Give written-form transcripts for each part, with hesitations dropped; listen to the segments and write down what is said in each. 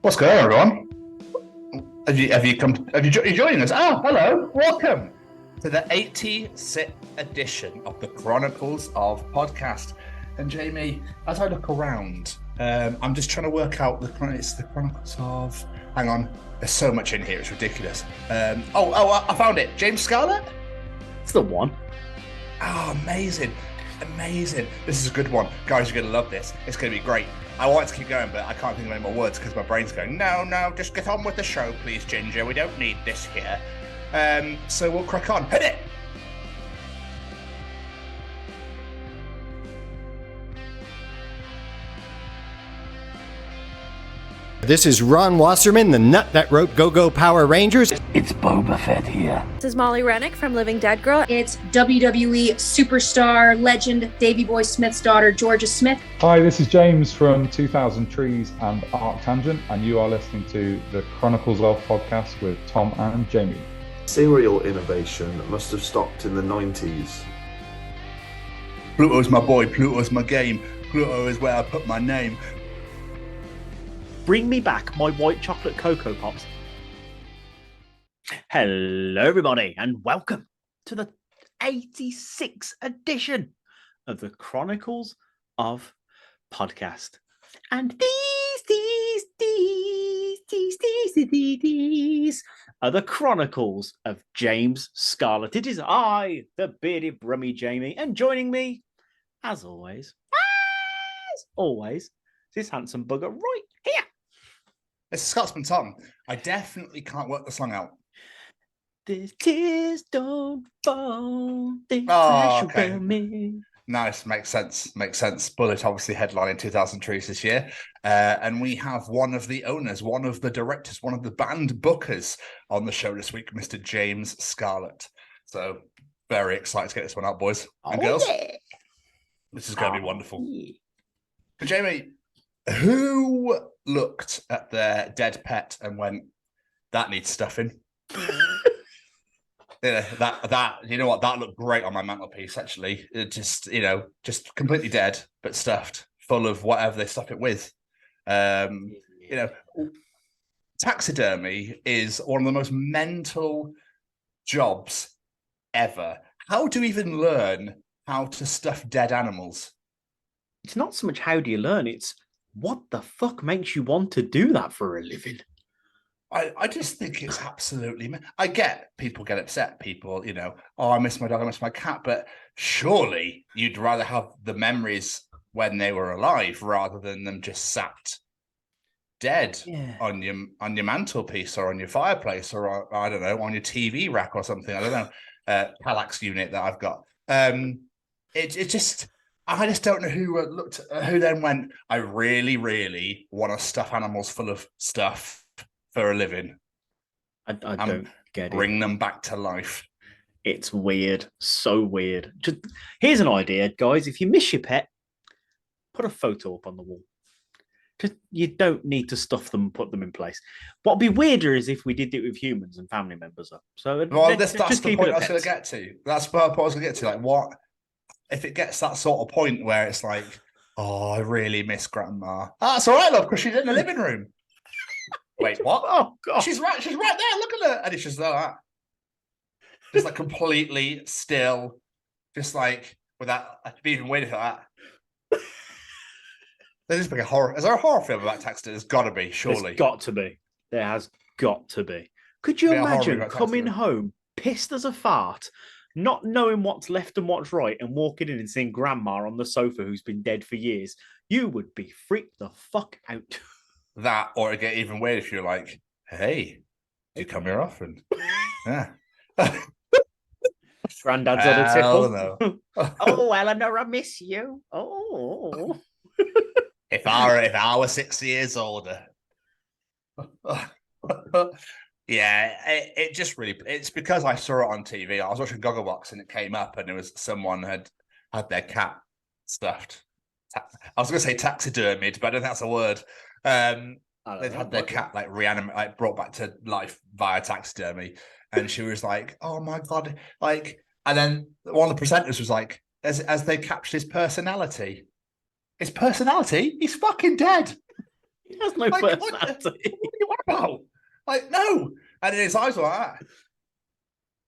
What's going on, everyone? Have you joined us? Oh, hello, welcome to the 86th edition of the Chronicles of Podcast. And Jamie, as I look around, I'm just trying to work out it's the Chronicles of. Hang on, there's so much in here; it's ridiculous. I found it. James Scarlett. It's the one. Oh, amazing. This is a good one. Guys, you're going to love this. It's going to be great. I want to keep going, but I can't think of any more words because my brain's going, no, just get on with the show, please, Ginger. We don't need this here. So we'll crack on. Hit it! This is Ron Wasserman, the nut that wrote Go-Go Power Rangers. It's Boba Fett here. This is Molly Rennick from Living Dead Girl. It's WWE superstar legend Davey Boy Smith's daughter, Georgia Smith. Hi, this is James from 2000 Trees and Arctangent, and you are listening to the Chronicles of Podcast with Tom and Jamie. Serial innovation must have stopped in the 90s. Pluto's my boy, Pluto's my game. Pluto is where I put my name. Bring me back my white chocolate Cocoa Pops. Hello, everybody, and welcome to the 86th edition of the Chronicles of Podcast. And these are the Chronicles of James Scarlett. It is I, the bearded brummy Jamie, and joining me, as always, this handsome bugger right here. It's a Scotsman Tom. I definitely can't work the song out. The tears don't fall, they crash around me. Nice, makes sense. Bullet obviously headlining 2000 Trees this year. And we have one of the owners, one of the directors, one of the band bookers on the show this week, Mr. James Scarlett. So very excited to get this one out, boys and girls. Yeah. This is going to be wonderful. Yeah. But Jamie, who looked at their dead pet and went, that needs stuffing? Yeah, that you know what, that looked great on my mantelpiece, actually. It just completely dead, but stuffed, full of whatever they stuff it with. Taxidermy is one of the most mental jobs ever. How do you even learn how to stuff dead animals? It's not so much how do you learn, it's what the fuck makes you want to do that for a living? I just think it's absolutely... I get people get upset. People, I miss my dog, I miss my cat. But surely you'd rather have the memories when they were alive rather than them just sat dead on your mantelpiece or on your fireplace or, I don't know, on your TV rack or something. I don't know. Kallax unit that I've got. I just don't know who then went, I really, really want to stuff animals full of stuff for a living. I don't get it. Bring them back to life. It's weird. So weird. Here's an idea, guys. If you miss your pet, put a photo up on the wall. You don't need to stuff them and put them in place. What'd be weirder is if we did it with humans and family members. So that's the point I was going to get to. That's the point I was going to get to. Like, what if it gets that sort of point where it's like, oh, I really miss Grandma. That's all right, love, because she's in the living room. Wait, what? Oh, God. She's right there. Look at her. And it's just like that. Just like completely still. Just like, without, I'd be even waiting for that. There's just like a horror. Is there a horror film about Taxidermy? There's got to be, surely. There's got to be. There has got to be. Could you imagine coming home, pissed as a fart, not knowing what's left and what's right, and walking in and seeing Grandma on the sofa who's been dead for years? You would be freaked the fuck out. That, or it'd get even weird if you're like, hey, do you come here often? Yeah. Granddad's on a tickle. No. Oh, Eleanor, I miss you. Oh. If I were 60 years older. Yeah, it just really, it's because I saw it on TV. I was watching Gogglebox and it came up and it was someone had their cat stuffed. I was going to say taxidermied, but I don't think that's a word. They'd had their cat brought back to life via taxidermy, and she was like, "Oh my God!" And then one of the presenters was like, "As they captured his personality, he's fucking dead." He has no Like, what personality. are you on about? Like, no. And his eyes were like that.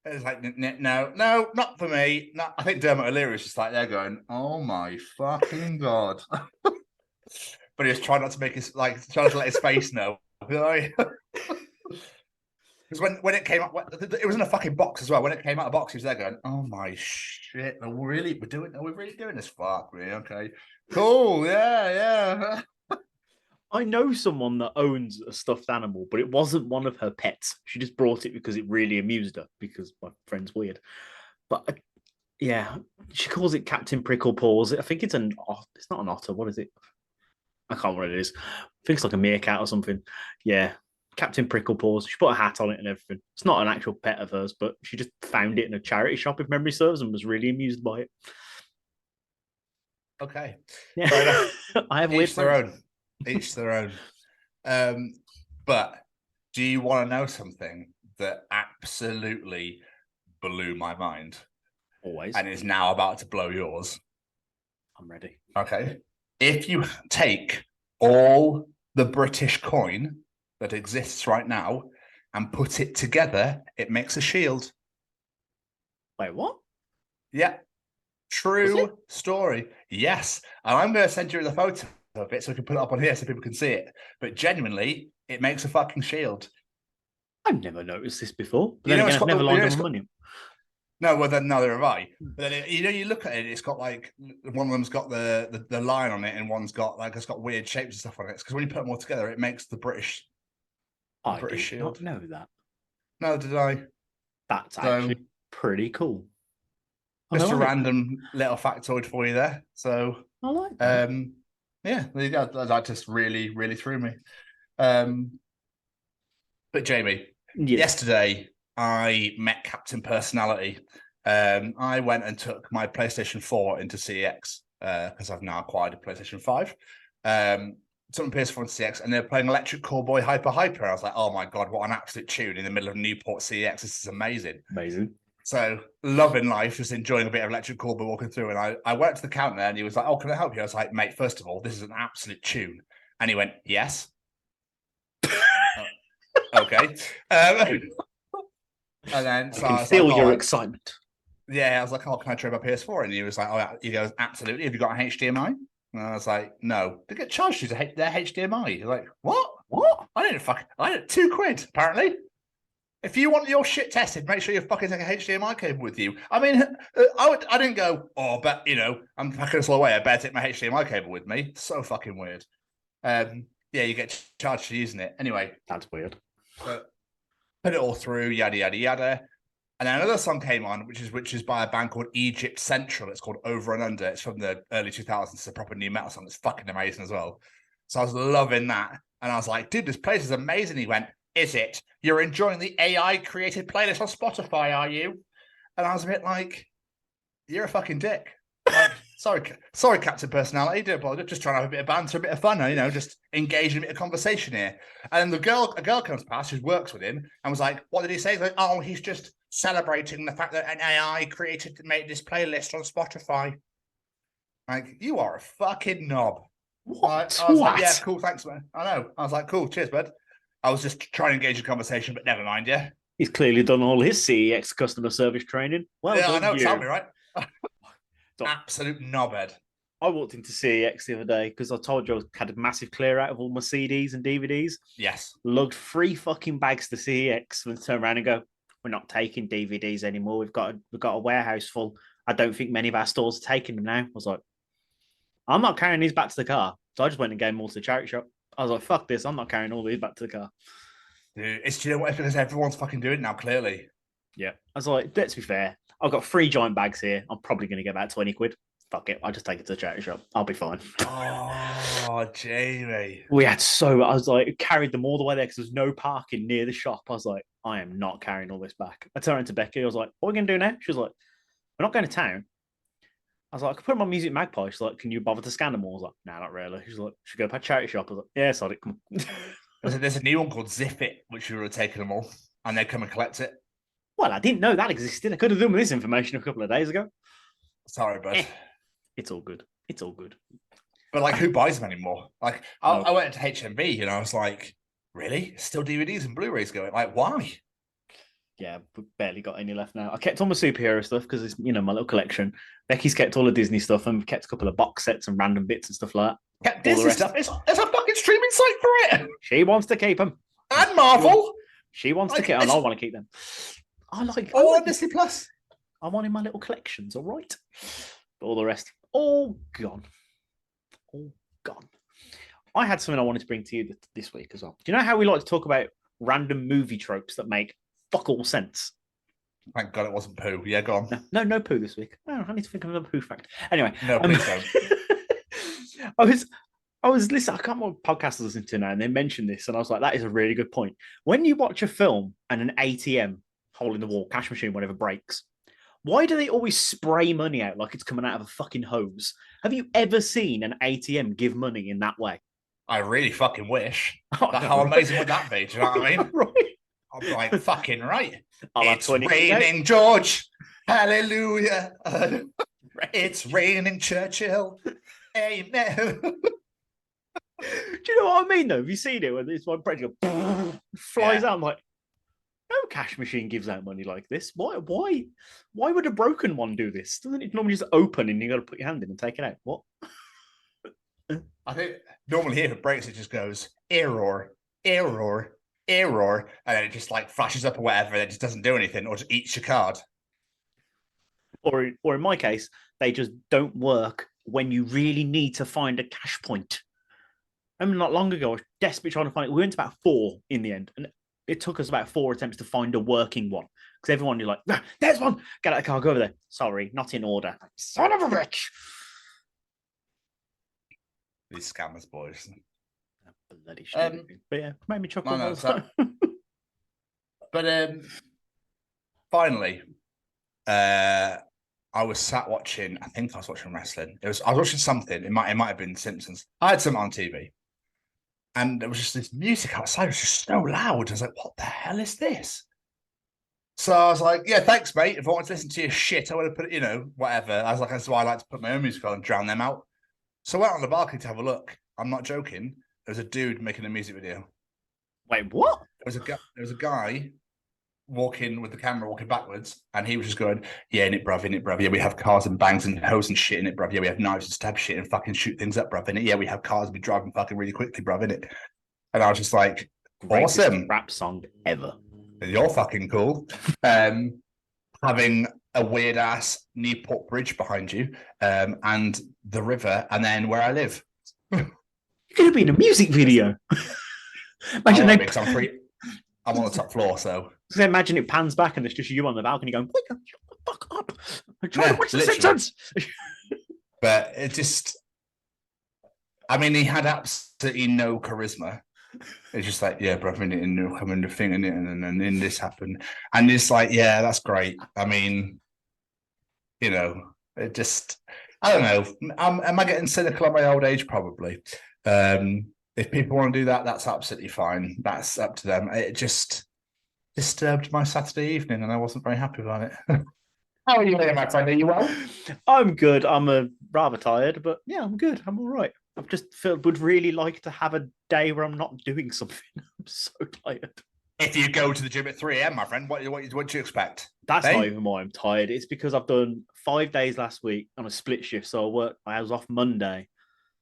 And it's like, no, not for me. No. I think Dermot O'Leary was just like there going, oh my fucking God. But he was trying not to make his, like, trying to let his face know. Because when it came up, it was in a fucking box as well. When it came out of the box, he was there going, oh my shit. Are we really doing this? Fuck, really? Okay. Cool. Yeah. I know someone that owns a stuffed animal, but it wasn't one of her pets. She just brought it because it really amused her, because my friend's weird. But yeah, she calls it Captain Pricklepaws. I think it's not an otter. What is it? I can't remember what it is. I think it's like a meerkat or something. Yeah, Captain Pricklepaws. She put a hat on it and everything. It's not an actual pet of hers, but she just found it in a charity shop, if memory serves, and was really amused by it. Okay. Yeah, Fair enough. I have weird Each their friends. own. Each their own. But do you want to know something that absolutely blew my mind Always. and is now about to blow yours? I'm ready. Okay. If you take all the British coin that exists right now and put it together, it makes a shield. Wait, what? Yeah. True story. Yes. And I'm going to send you the photo of it so we can put it up on here so people can see it. But genuinely, it makes a fucking shield. I've never noticed this before. But You then know, again, it's I've got never the- lined you know, up it's my got- money. No, well, then neither have I. But then, you look at it, it's got like one of them's got the line on it, and one's got like it's got weird shapes and stuff on it. Because when you put them all together, it makes the British I British did shield. not know that. No, did I? That's So- actually pretty cool. I Just a like- random little factoid for you there. So, I like that. yeah, there you go. That just really, really threw me. But Jamie, Yes. yesterday I met Captain Personality. I went and took my PlayStation 4 into CEX because I've now acquired a PlayStation 5. Took my PS4 into CEX and they're playing Electric Callboy Hyper Hyper. I was like, oh my God, what an absolute tune in the middle of Newport CEX. This is amazing. Amazing. So loving life, just enjoying a bit of Electric Callboy walking through. And I went to the counter and he was like, oh, can I help you? I was like, mate, first of all, this is an absolute tune. And he went, yes. Okay. And then so I I can was feel like, your oh, excitement. yeah, I was like, oh, can I trade my PS4? And he was like, oh, yeah. He goes, absolutely. Have you got an HDMI? And I was like, no. They get charged you to their HDMI. You're like, what? I didn't £2, apparently. If you want your shit tested, make sure you fucking take a HDMI cable with you. I mean, I didn't go, oh, but, I'm packing this all away. I better take my HDMI cable with me. So fucking weird. Yeah, you get charged for using it. Anyway. That's weird. But put it all through, yada, yada, yada. And then another song came on, which is by a band called Egypt Central. It's called Over and Under. It's from the early 2000s. It's a proper new metal song. It's fucking amazing as well. So I was loving that. And I was like, dude, this place is amazing. He went, is it? You're enjoying the AI-created playlist on Spotify, are you? And I was a bit like, you're a fucking dick. Like, sorry, Captain Personality. Do apologize. Just trying to have a bit of banter, a bit of fun, just engage in a bit of conversation here. And a girl comes past who works with him and was like, "What did he say?" He's like, "Oh, he's just celebrating the fact that an AI made this playlist on Spotify." Like, you are a fucking knob. What? I was like, yeah, cool, thanks, man. I know. I was like, cool, cheers, bud. I was just trying to engage in conversation, but never mind, yeah. He's clearly done all his CEX customer service training. Well, yeah, I know. you. Tell me, right? So, absolute knobhead. I walked into CEX the other day because I told you I had a massive clear out of all my CDs and DVDs. Yes. Lugged 3 fucking bags to CEX and turned around and go, we're not taking DVDs anymore. We've got a warehouse full. I don't think many of our stores are taking them now. I was like, I'm not carrying these back to the car. So I just went and gave them all to the charity shop. I was like, fuck this. I'm not carrying all these back to the car. Dude, it's, you know what? It's because everyone's fucking doing it now, clearly. Yeah. I was like, let's be fair. I've got 3 giant bags here. I'm probably going to get about 20 quid. Fuck it. I'll just take it to the charity shop. I'll be fine. Oh, Jamie. I was like, carried them all the way there because there's no parking near the shop. I was like, I am not carrying all this back. I turned to Becky. I was like, what are we going to do now? She was like, we're not going to town. I was like, I could put them on Music Magpie. She's like, can you bother to scan them all? I was like, nah, not really. She's like, should go to a charity shop. I was like, yeah, sorry, come on. There's a new one called Zip It, which we were taking them all, and they come and collect it. Well, I didn't know that existed. I could have done with this information a couple of days ago. Sorry, bud. It's all good. It's all good. But like, who buys them anymore? Like, No. I went into HMV and I was like, really? Still DVDs and Blu-rays going? Like, why? Yeah, we barely got any left now. I kept all my superhero stuff because it's my little collection. Becky's kept all the Disney stuff and kept a couple of box sets and random bits and stuff like that. Kept Disney stuff. It's a fucking streaming site for it. She wants to keep them. And Marvel. She wants to keep them. I want to keep them. I like Disney Plus. I want in my little collections, all right? But all the rest, all gone. All gone. I had something I wanted to bring to you this week as well. Do you know how we like to talk about random movie tropes that make fuck all sense? Thank God it wasn't poo. Yeah, go on. No poo this week. Oh, I need to think of another poo fact. Anyway. No, please don't. I was listening, I can't remember what podcast I was listening to now, and they mentioned this, and I was like, that is a really good point. When you watch a film and an ATM, hole in the wall, cash machine, whatever, breaks, why do they always spray money out like it's coming out of a fucking hose? Have you ever seen an ATM give money in that way? I really fucking wish. How amazing would that be? Do you know what I mean? Right. I'm like, fucking right. I'll It's raining, George. Hallelujah. It's raining, Churchill. Amen. Do you know what I mean, though? Have you seen it when it's my bread flies out? I'm like, no cash machine gives out money like this. Why would a broken one do this? Doesn't it normally just open and you got to put your hand in and take it out? What? I think normally if it breaks, it just goes error, error, error, and then it just like flashes up or whatever, and it just doesn't do anything, or just eats your card. Or in my case, they just don't work when you really need to find a cash point. I mean, not long ago, I was desperately trying to find it. We went to about 4 in the end, and it took us about 4 attempts to find a working one. Because everyone, you're like, ah, there's one. Get out of the car, go over there. Sorry, not in order. Son of a bitch. These scammers, boys. Bloody stupid. But yeah, made me chuckle. No, but finally, I was sat watching. I think I was watching wrestling. I was watching something. It might have been Simpsons. I had something on TV, and there was just this music outside. It was just so loud. I was like, "What the hell is this?" So I was like, "Yeah, thanks, mate. If I want to listen to your shit, I want to put it, whatever." I was like, "That's why I like to put my own music on and drown them out." So I went on the balcony to have a look. I'm not joking. There was a dude making a music video. Wait, what? There was a guy walking with the camera, walking backwards, and he was just going, "Yeah, in it, bruv. Yeah, we have cars and bangs and hose and shit in it, bruv. Yeah, we have knives and stab shit and fucking shoot things up, bruv, in it. Yeah, we have cars and we drive them fucking really quickly, bruv, in it." And I was just like, Greatest awesome rap song ever. You're fucking cool. Having a weird ass Newport Bridge behind you, and the river, and then where I live. You're gonna be in a music video. Imagine I'm on the top floor, so imagine it pans back and there's just you on the balcony going, "Wake up, shut the fuck up! I'm trying to watch the Simpsons." But it just, I mean, he had absolutely no charisma. It's just like, "Yeah, bro, I'm in the thing, and then this happened," and it's like, "Yeah, that's great." I mean, it just, I don't know. Am I getting cynical at my old age? Probably. If people want to do that, that's absolutely fine. That's up to them. It just disturbed my Saturday evening, and I wasn't very happy about it. How are you doing, my friend? Are you well? I'm good. I'm rather tired, but yeah, I'm good. I'm all right. I've just would really like to have a day where I'm not doing something. I'm so tired. If you go to the gym at 3 a.m., my friend, what do you expect? That's not even why I'm tired. It's because I've done 5 days last week on a split shift. So I was off Monday,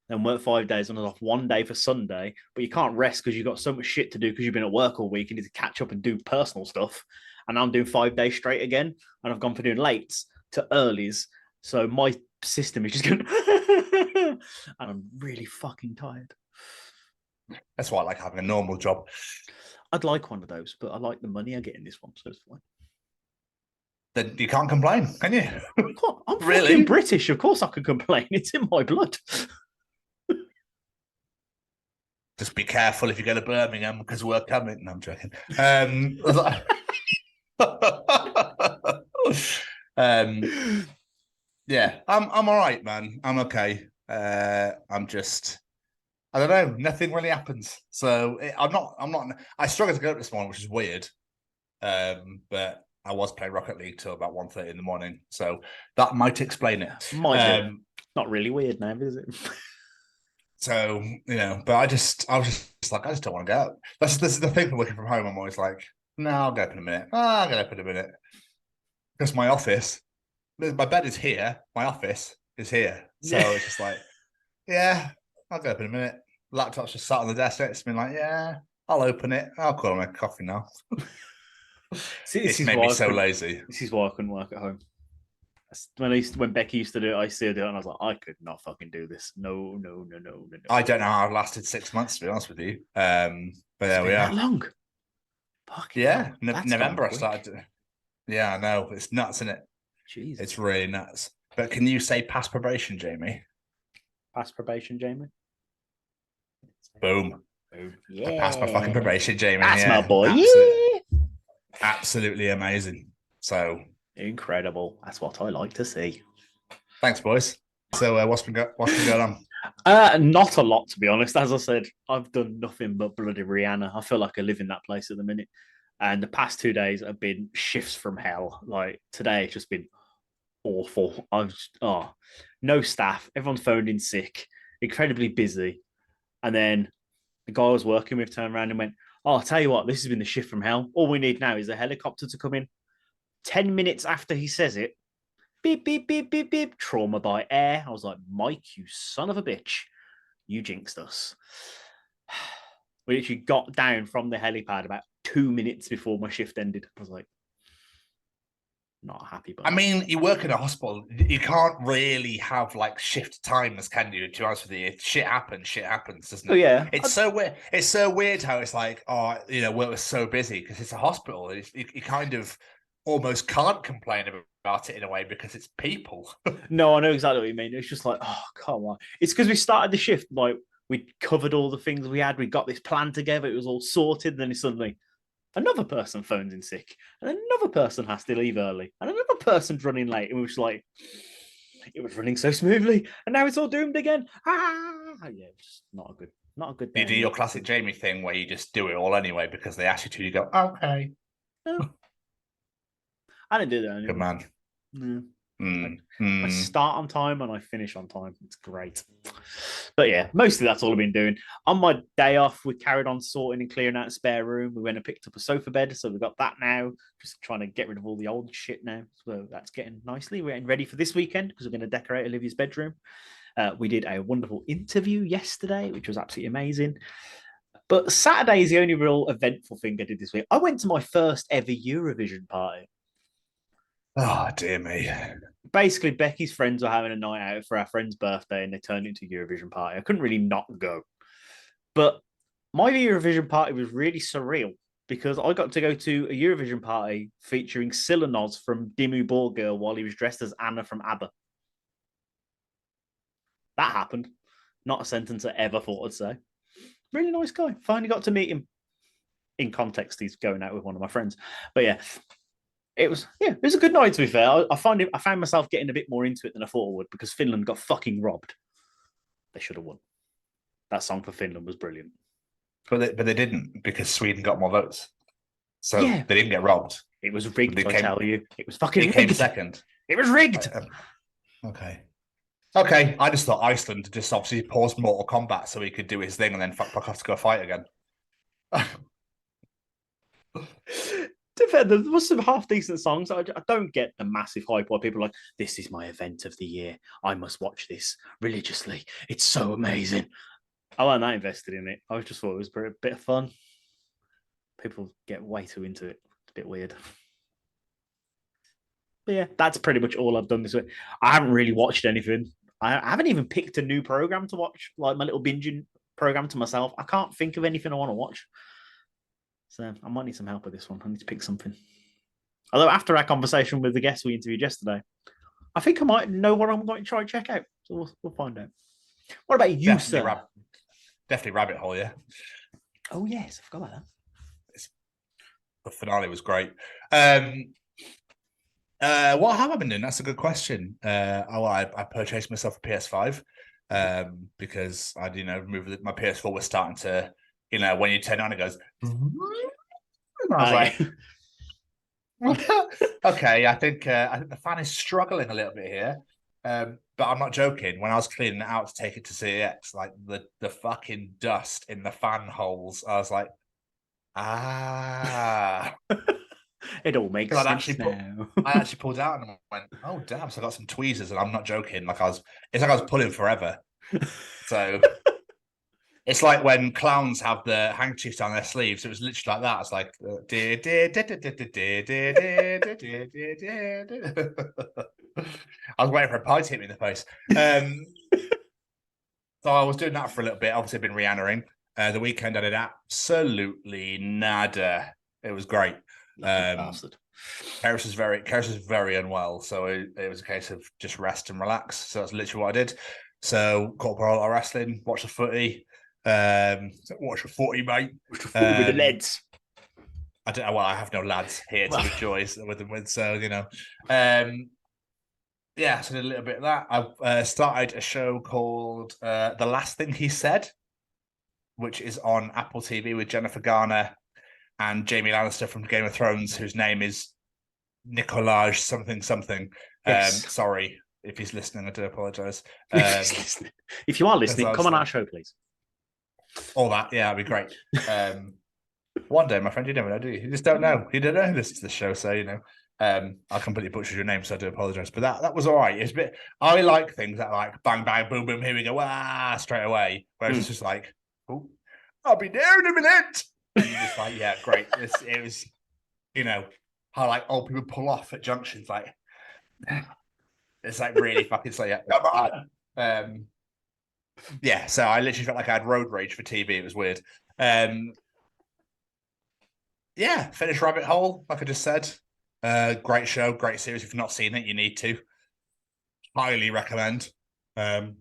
then worked 5 days, and I was off 1 day for Sunday. But you can't rest because you've got so much shit to do because you've been at work all week. You need to catch up and do personal stuff. And I'm doing 5 days straight again. And I've gone from doing lates to earlies. So my system is just going, and I'm really fucking tired. That's why I like having a normal job. I'd like one of those, but I like the money I get in this one, so it's fine. Then you can't complain, can you? I'm Really? fucking British. Of course I can complain. It's in my blood. Just be careful if you go to Birmingham because we're coming. No, I'm joking. Yeah, I'm all right, man. I'm okay. I'm just, I don't know. Nothing really happens. So I'm not. I struggled to get up this morning, which is weird. But I was playing Rocket League till about 1:30 in the morning, so that might explain it. Might be. Not really weird now, is it? So, but I was just like, I just don't want to go out. This is the thing for working from home. I'm always like, no, I'll get up in a minute. I'll get up in a minute. Because my bed is here. My office is here. So it's just like, yeah, I'll get up in a minute. Laptop's just sat on the desk next to me, like, yeah, I'll open it. I'll call my coffee now. It's made me so lazy. This is why I couldn't work at home. When Becky used to do it, I used to do it, and I was like, I could not fucking do this. No. I don't know how I've lasted 6 months, to be honest with you. But there we are. That long. Yeah, November I started. Yeah, I know. It's nuts, isn't it? Jesus. It's really nuts. But can you say past probation, Jamie? Past probation, Jamie? Boom. Yeah. I passed my fucking probation, Jamie. That's my boy. Absolutely amazing. So incredible. That's what I like to see. Thanks, boys. So what's been going on? Not a lot, to be honest. As I said, I've done nothing but bloody Rihanna. I feel like I live in that place at the minute. And the past 2 days have been shifts from hell. Like today, it's just been awful. No staff. Everyone's phoned in sick. Incredibly busy. And then the guy I was working with turned around and went, "Oh, I'll tell you what, this has been the shift from hell. All we need now is a helicopter to come in." 10 minutes after he says it, beep, beep, beep, beep, beep, trauma by air. I was like, Mike, you son of a bitch. You jinxed us. We literally got down from the helipad about 2 minutes before my shift ended. I was like, not happy. But I mean, you work in a hospital. You can't really have like shift times, can you? To be honest with you, if shit happens, doesn't it? Oh yeah, it's so weird. It's so weird how it's like, we're so busy because it's a hospital. You kind of almost can't complain about it in a way because it's people. No, I know exactly what you mean. It's just like, oh, come on. It's because we started the shift, like we covered all the things we had. We got this plan together. It was all sorted. And then it's suddenly another person phones in sick, and another person has to leave early, and another person's running late. And we was like, it was running so smoothly, and now it's all doomed again. Yeah, it's not a good day. You do your classic Jamie thing where you just do it all anyway because they ask you to. You go, okay. No. I didn't do that anymore. Good man. I start on time and I finish on time. It's great. But yeah, mostly that's all I've been doing. On my day off, we carried on sorting and clearing out a spare room. We went and picked up a sofa bed, so we've got that now. Just trying to get rid of all the old shit now. So that's getting nicely. We're getting ready for this weekend because we're going to decorate Olivia's bedroom. We did a wonderful interview yesterday, which was absolutely amazing. But Saturday is the only real eventful thing I did this week. I went to my first ever Eurovision party. Oh, dear me. Basically, Becky's friends were having a night out for our friend's birthday and they turned it into a Eurovision party. I couldn't really not go. But my Eurovision party was really surreal because I got to go to a Eurovision party featuring Silanos from Dimmu Borgir while he was dressed as Anna from ABBA. That happened. Not a sentence I ever thought I'd say. Really nice guy. Finally got to meet him. In context, he's going out with one of my friends. But yeah. It was a good night, to be fair. I found myself getting a bit more into it than I thought I would because Finland got fucking robbed. They should have won. That song for Finland was brilliant. But they didn't because Sweden got more votes. So they didn't get robbed. It was rigged, I tell you. It was fucking rigged. Came second. It was rigged. Okay. I just thought Iceland just obviously paused Mortal Kombat so he could do his thing and then fuck off to go fight again. To be fair, there was some half decent songs. I don't get the massive hype where people are like, this is my event of the year. I must watch this religiously. It's so amazing. I wasn't that invested in it. I just thought it was a bit of fun. People get way too into it. It's a bit weird. But yeah, that's pretty much all I've done this week. I haven't really watched anything. I haven't even picked a new program to watch, like my little binging program to myself. I can't think of anything I want to watch. So I might need some help with this one. I need to pick something. Although after our conversation with the guest we interviewed yesterday, I think I might know what I'm going to try and check out. So we'll find out. What about you, sir? Definitely Rabbit Hole, yeah. Oh, yes. I forgot about that. The finale was great. What have I been doing? That's a good question. I purchased myself a PS5 because I, moved my PS4 was starting to, when you turn on, it goes. I was like, okay, I think the fan is struggling a little bit here. But I'm not joking. When I was cleaning it out to take it to CEX, like the fucking dust in the fan holes, I was like, It all makes sense now. I actually pulled out and went, oh damn! So I got some tweezers, and I'm not joking. It's like I was pulling forever. So it's like when clowns have the handkerchiefs down their sleeves. It was literally like that. It's like, I was waiting for a pie to hit me in the face. So I was doing that for a little bit. Obviously, I've been Rihanna-ing. The weekend I did absolutely nada. It was great. Bastard. Karis is very unwell, so it was a case of just rest and relax. So that's literally what I did. So caught up a lot of wrestling, watched the footy, watch the footy, mate. With the lads. I don't know. Well, I have no lads here to rejoice with them with, so yeah, so I did a little bit of that. I started a show called The Last Thing He Said, which is on Apple TV with Jennifer Garner and Jamie Lannister from Game of Thrones, whose name is Nicolaj something. Yes. Sorry if he's listening, I do apologise. If you are listening, come on our show, please. All that, yeah, that'd be great. One day, my friend, you never know, do you? You just don't know. You don't know who listens to the show, so I completely butchered your name, so I do apologise. But that was all right. It's a bit. I like things that like bang bang boom boom. Here we go, straight away. Whereas it's just like, oh, I'll be there in a minute. And you're just like, yeah, great. It was, how like old people pull off at junctions, like it's like really fucking say, yeah, come on. Yeah, so I literally felt like I had road rage for TV. It was weird. Yeah, finished Rabbit Hole, like I just said. Great show, great series. If you've not seen it, you need to. Highly recommend. So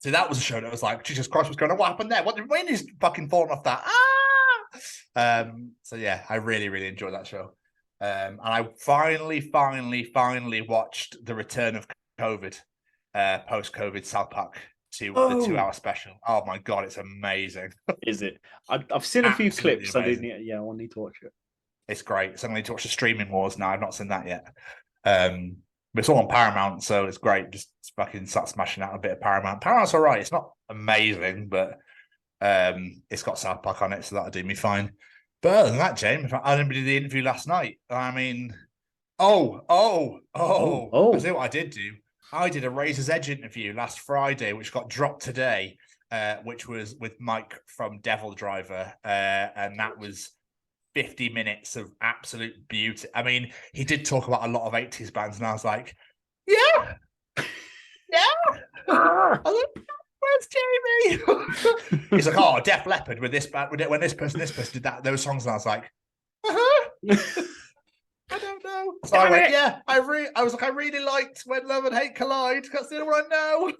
that was a show that was like, Jesus Christ, what's going on? What happened there? What the wind is fucking falling off that? So yeah, I really, really enjoyed that show. And I finally watched The Return of COVID, post-COVID South Park the 2-hour special. Oh my god, it's amazing. Is it? I've seen a few clips. Amazing. I need to watch it. It's great. So I need to watch the Streaming Wars now. I've not seen that yet. But it's all on Paramount, so it's great. Just fucking start smashing out a bit of Paramount. Paramount's all right. It's not amazing, but it's got South Park on it, so that'll do me fine. But other than that, James, I didn't do the interview last night. I mean, I see what I did do. I did a Razor's Edge interview last Friday, which got dropped today, which was with Mike from Devil Driver, and that was 50 minutes of absolute beauty. I mean, he did talk about a lot of 80s bands, and I was like, yeah. I was like, where's Jamie? He's like, oh, Def Leppard with this band, when this person did those songs, and I was like, I don't know. So I went, yeah, I was like, I really liked When Love and Hate Collide. That's the only one I know.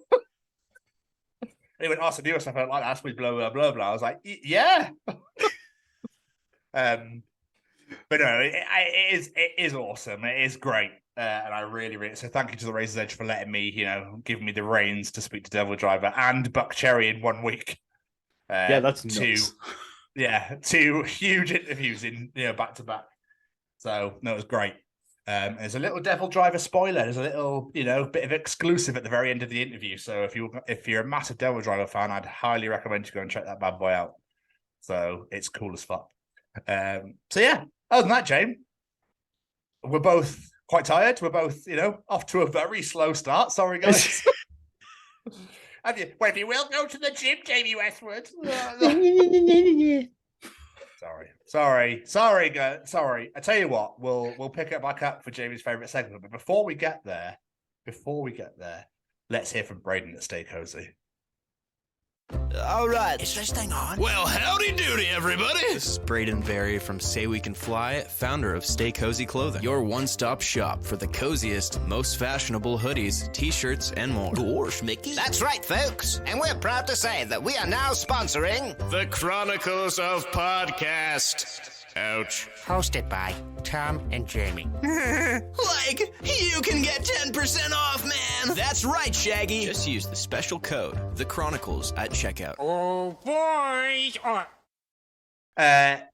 And he went, so do stuff I don't like. That's with blah blah blah blah. I was like, yeah. But no, it is awesome. It is great, and I really, really. So thank you to the Razor's Edge for letting me, giving me the reins to speak to Devil Driver and Buck Cherry in 1 week. Yeah, that's nuts. Two huge interviews in back to back. So no, it was great. There's a little Devil Driver spoiler. There's a little, bit of exclusive at the very end of the interview. So if you're a massive Devil Driver fan, I'd highly recommend you go and check that bad boy out. So it's cool as fuck. So yeah, other than that, James, we're both quite tired. We're both, off to a very slow start. Sorry, guys. If you will, go to the gym, Jamie Westwood. Sorry, guys. Sorry. I tell you what, we'll pick it back up for Jamie's favourite segment. But before we get there, let's hear from Braden at Stay Cozy. All right, is this thing on? Well, howdy doody, everybody. This is Braden Berry from Say We Can Fly, founder of Stay Cozy Clothing, your one-stop shop for the coziest, most fashionable hoodies, t-shirts, and more. Gosh, Mickey. That's right, folks. And we're proud to say that we are now sponsoring the Chronicles of Podcast. Ouch. Hosted by Tom and Jamie. Like, you can get 10% off, man! That's right, Shaggy! Just use the special code, The Chronicles, at checkout. Oh, boys!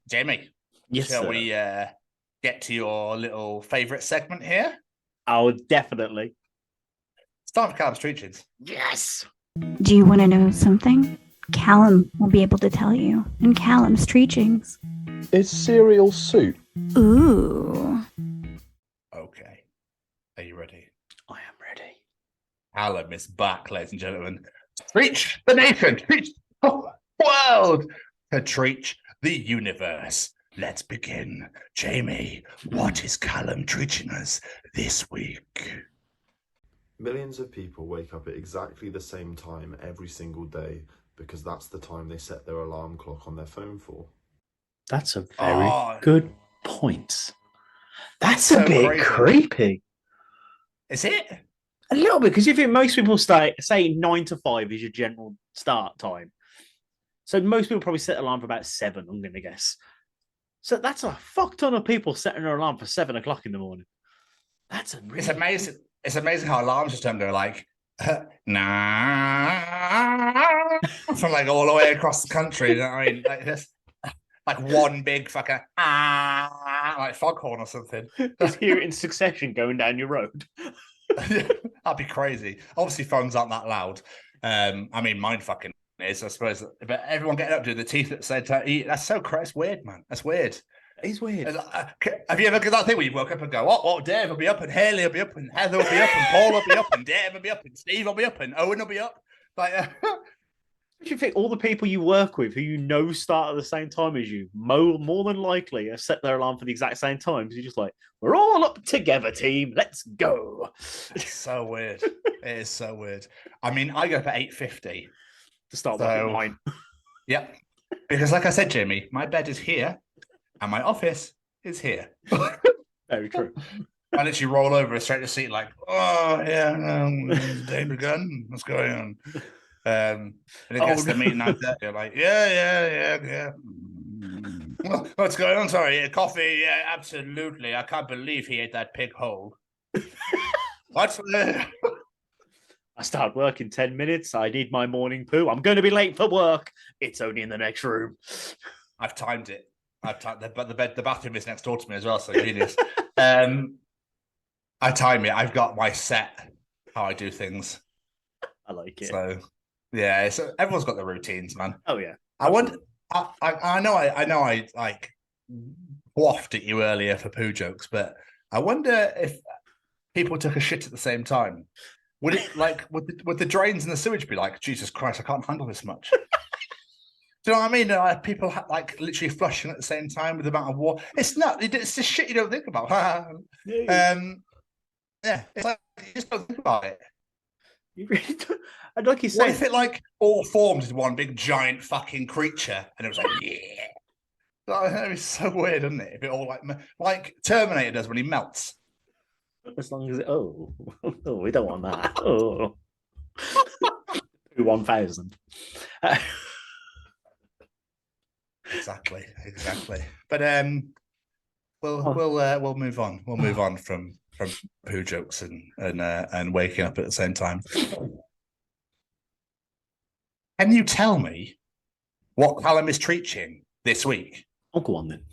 Jamie, yes, shall sir. we get to your little favourite segment here? Oh, definitely. It's time for Callum's Treachings. Yes. Do you want to know something? Callum will be able to tell you in Callum's Treachings. Is cereal soup? Ooh. Okay. Are you ready? I am ready. Callum is back, ladies and gentlemen. Treach the nation, treach the world, to treach the universe. Let's begin. Jamie, what is Callum treaching us this week? Millions of people wake up at exactly the same time every single day because that's the time they set their alarm clock on their phone for. That's a very good point. That's so a bit creepy. Is it? A little bit, because you think most people say 9 to 5 is your general start time. So most people probably set an alarm for about 7, I'm going to guess. So that's a fuck ton of people setting their alarm for 7 o'clock in the morning. That's a really... It's amazing. It's amazing how alarms just don't go like, nah, from like all the way across the country. You know what I mean? Like this, like one big fucking like foghorn or something. Just hear it in succession going down your road. That'd be crazy. Obviously, phones aren't that loud. I mean, mine fucking is, I suppose. But everyone getting up to the teeth that said that's so crazy. It's weird, man. That's weird. It's weird. Have you ever got that thing where you woke up and go, oh, Dave will be up, and Haley will be up, and Heather will be up, and Paul will be up, and Dave will be up, and Steve will be up, and Owen will be up? Like, you think all the people you work with who you know start at the same time as you, more than likely have set their alarm for the exact same time. Because you're just like, we're all up together, team. Let's go. It's so weird. It is so weird. I mean, I go up at 8:50 to start work at 9. Yep. Because like I said, Jimmy, my bed is here and my office is here. Very true. I literally roll over straight to the seat like, oh, yeah, day begun. What's going on? And it gets to the meeting out there. You're like, yeah. What's going on? Sorry, yeah, coffee. Yeah, absolutely. I can't believe he ate that pig whole. What? I start work in 10 minutes. I need my morning poo. I'm going to be late for work. It's only in the next room. I've timed it. But the bathroom is next door to me as well. So genius. I time it. I've got my set how I do things. I like it. So. Yeah, so everyone's got their routines, man. Oh yeah. I wonder. I know. I like waffed at you earlier for poo jokes, but I wonder if people took a shit at the same time. Would it like would the drains and the sewage be like, Jesus Christ, I can't handle this much? Do you know what I mean? People like literally flushing at the same time with the amount of water. It's not. It's just shit you don't think about. Yeah, it's like you just don't think about it. You really don't. And like you say, what if it like all formed into one big giant fucking creature, and it was like, yeah, that was so weird, isn't it? If it all like Terminator does when he melts. As long as we don't want that. 1000. Exactly. But we'll move on. We'll move on from poo jokes and waking up at the same time. Can you tell me what Callum is treaching this week? Oh, go on then.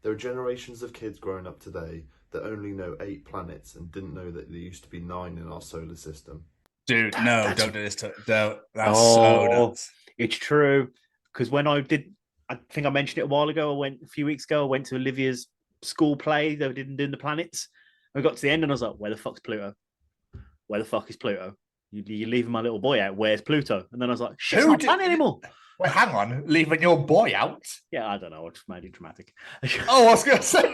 There are generations of kids growing up today that only know 8 planets and didn't know that there used to be 9 in our solar system. Dude, no, don't do this to no, that's so nuts. It's true. Because when I think I mentioned it a while ago, a few weeks ago, I went to Olivia's school play. They didn't do the planets. I got to the end and I was like, where the fuck's Pluto? Where the fuck is Pluto? You're leaving my little boy out. Where's Pluto? And then I was like, shit, it's not a planet anymore. Wait, hang on. Leaving your boy out? Yeah, I don't know. I just made it dramatic. Oh, I was going to say,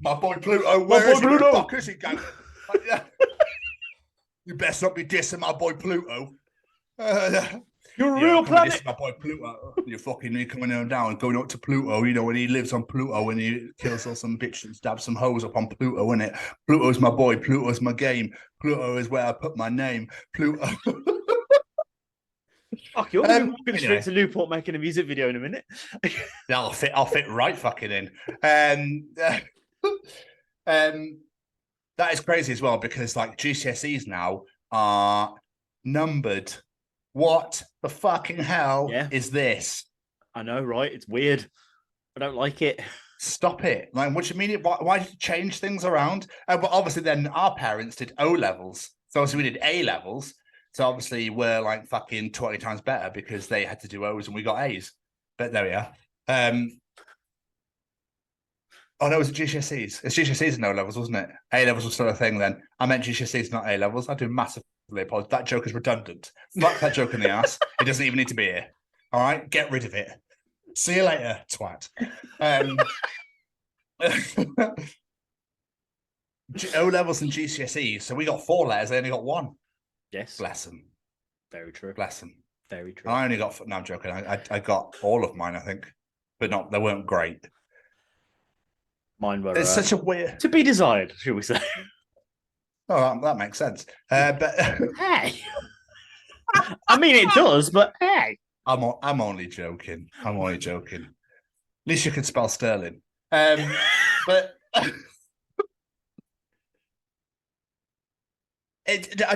my boy Pluto, where is Pluto? Fuck is he going? Like, yeah. You best not be dissing my boy Pluto. You're a real planet. My boy Pluto. You're coming on down and going up to Pluto, you know, when he lives on Pluto and he kills some bitch and stabs some hoes up on Pluto, innit? Pluto's my boy. Pluto's my game. Pluto is where I put my name. Pluto. Fuck, you're going to be walking straight to Newport making a music video in a minute. Yeah, I'll fit right fucking in. That is crazy as well because like GCSEs now are numbered. What the fucking hell is this? I know, right? It's weird. I don't like it. Stop it. Like, what do you mean? Why did you change things around? But obviously then our parents did O-levels. So obviously we did A levels. So obviously we're like fucking 20 times better because they had to do O's and we got A's. But there we are. Oh no, it was GCSEs. It's GCSEs and no levels, wasn't it? A levels was still a thing then. I meant GCSEs, not A levels. I do massively apologize. That joke is redundant. Fuck that joke in the ass. It doesn't even need to be here. All right, get rid of it. See you later, twat. O levels and GCSEs. So we got 4 letters. They only got 1. Yes. Bless them. Very true. Bless them. Very true. I only got. No, I'm joking. I got all of mine, I think, but not. They weren't great. Mine were. It's such a weird. To be desired, shall we say? Oh, that makes sense. But hey, I mean it does, but hey, I'm only joking. I'm only joking. At least you can spell Sterling. But I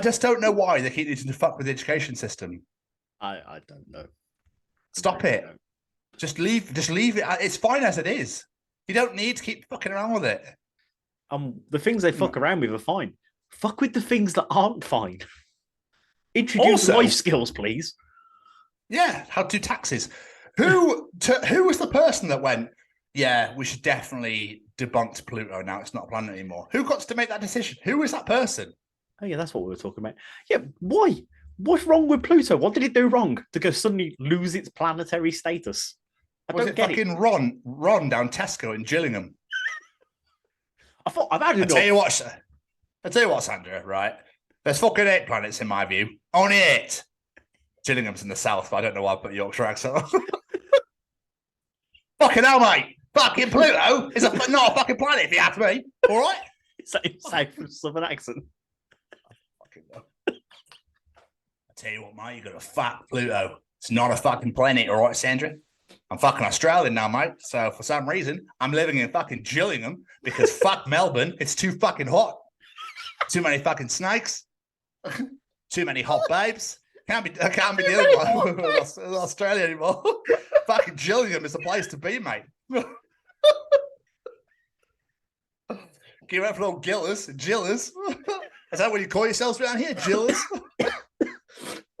just don't know why they keep needing to fuck with the education system. I don't know. Stop it. Just leave it. It's fine as it is. You don't need to keep fucking around with it. The things they fuck around with are fine. Fuck with the things that aren't fine. Introduce life skills, please. Yeah, how to do taxes. Who was the person that went, yeah, we should definitely debunk Pluto now, it's not a planet anymore? Who got to make that decision? Who is that person? Oh yeah, that's what we were talking about. Yeah, why? What's wrong with Pluto? What did it do wrong to go suddenly lose its planetary status? Was it fucking Ron down Tesco in Gillingham? I've had enough. I tell you what, Sandra, right? There's fucking 8 planets in my view. Only 8. Gillingham's in the south, but I don't know why I put Yorkshire accent on. Fucking hell, mate. Fucking Pluto is not a fucking planet, if you ask me. All right? Is that inside from Southern accent? Fucking no. I tell you what, mate, you got a fuck Pluto. It's not a fucking planet, all right, Sandra? I'm fucking Australian now, mate. So for some reason, I'm living in fucking Gillingham because fuck Melbourne. It's too fucking hot. Too many fucking snakes. Too many hot babes. I can't be dealing with Australia anymore. Fucking Gillingham is the place to be, mate. Give it up for little Gillers. Is that what you call yourselves around here? Gillers?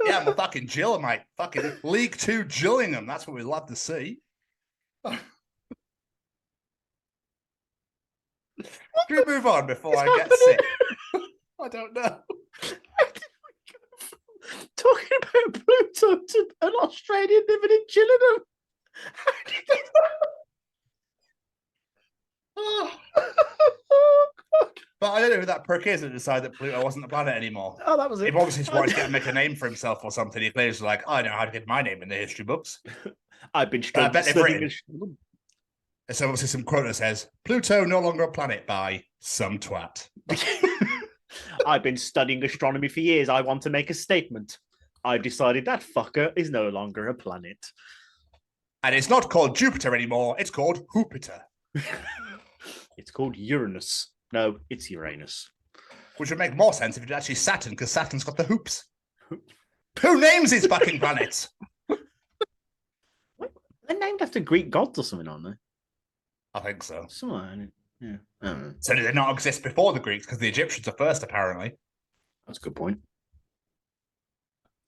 Yeah, I'm a fucking Giller, mate. Fucking League 2 Gillingham. That's what we'd love to see. Can we move on before I get sick? I don't know. Talking about Pluto to an Australian living in Gillingham. How did you get that? Oh, God. But I don't know who that prick is that decided that Pluto wasn't a planet anymore. Oh, that was it. He obviously just wanted to make a name for himself or something. He plays like, I know how to get my name in the history books. I've been I bet they've written. So obviously some quote that says, Pluto no longer a planet by some twat. I've been studying astronomy for years. I want to make a statement. I've decided that fucker is no longer a planet. And it's not called Jupiter anymore. It's called Jupiter. It's called Uranus. No, it's Uranus. Which would make more sense if it's actually Saturn, because Saturn's got the hoops. Who names his fucking planets? They're named after Greek gods or something, aren't they? I think so. Yeah. So did they not exist before the Greeks? Because the Egyptians are first, apparently. That's a good point.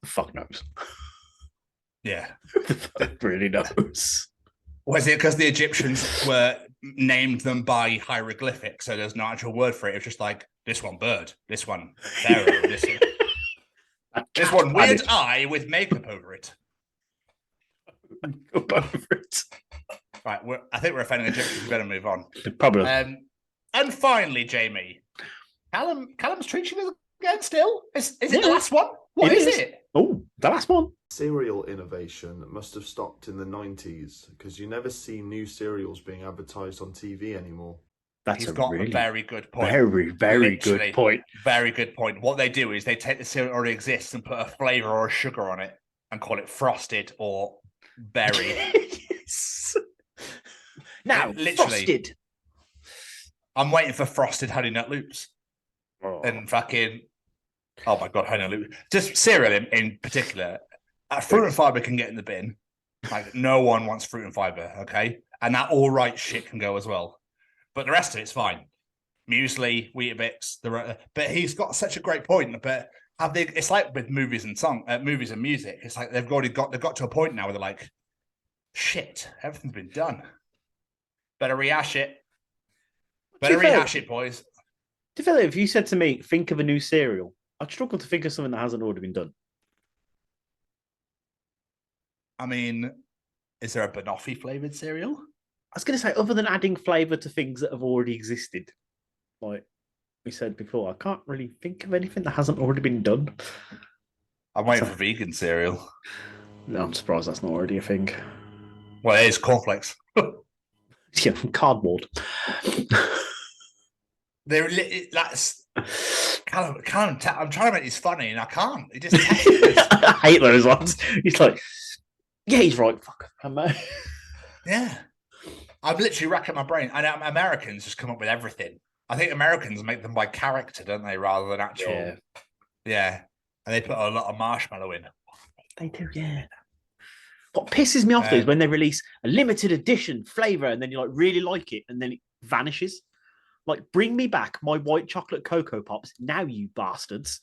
Fuck knows. Yeah. Who the fuck really knows? Was it because the Egyptians named them by hieroglyphics, so there's no actual word for it? It's just like, this one bird, this one pharaoh, this one weird eye with makeup over it. Right, I think we're offending Egyptians. We better move on. Probably. And finally, Jamie, Callum's Treaching again still? Is it the last one? What is it? Oh, the last one. Cereal innovation must have stopped in the 90s because you never see new cereals being advertised on TV anymore. He's got a very good point. Very good point. Very good point. What they do is they take the cereal that already exists and put a flavour or a sugar on it and call it frosted or berry. Yes. Now, literally, frosted. I'm waiting for frosted Honey Nut Loops. And fucking, oh my God, Honey Nut Loops. Just cereal in particular. Fruit and fibre can get in the bin. Like, no one wants fruit and fibre, okay? And that all right shit can go as well. But the rest of it's fine. muesli, Weetabix. But he's got such a great point. But it's like with movies and movies and music. It's like they've got to a point now where they're like, shit, everything's been done. Better rehash it. Better rehash it, boys. If you said to me, think of a new cereal, I'd struggle to think of something that hasn't already been done. I mean, is there a banoffee flavored cereal? I was going to say, other than adding flavor to things that have already existed, like we said before, I can't really think of anything that hasn't already been done. I'm waiting for vegan cereal. No, I'm surprised that's not already a thing. Well, it is cornflakes. Yeah, cardboard. That's Callum. I'm trying to make this funny, and I can't. It just I hate those ones. He's like, yeah, he's right. Fuck, mate. Yeah, I've literally racking my brain. And Americans just come up with everything. I think Americans make them by character, don't they, rather than actual. Yeah, and they put a lot of marshmallow in. They do, yeah. What pisses me off though is when they release a limited edition flavor, and then you like really like it, and then it vanishes. Like, bring me back my white chocolate Cocoa Pops now, you bastards.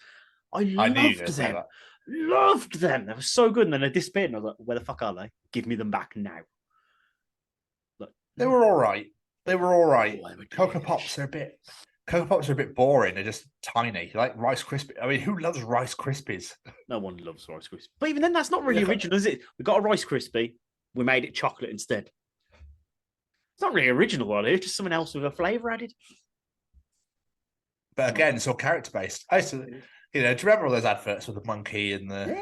I loved them. Loved them. They were so good. And then they disappeared. And I was like, where the fuck are they? Give me them back now. Like, they were all right. Cocoa Pops are a bit boring. They're just tiny. Like Rice Krispies. I mean, who loves Rice Krispies? No one loves Rice Krispies. But even then, that's not really original, is it? We got a Rice Krispie. We made it chocolate instead. It's not really original, really. It's just something else with a flavour added. But again, it's all character based. I used to, do you remember all those adverts with the monkey and the? Yeah. Do you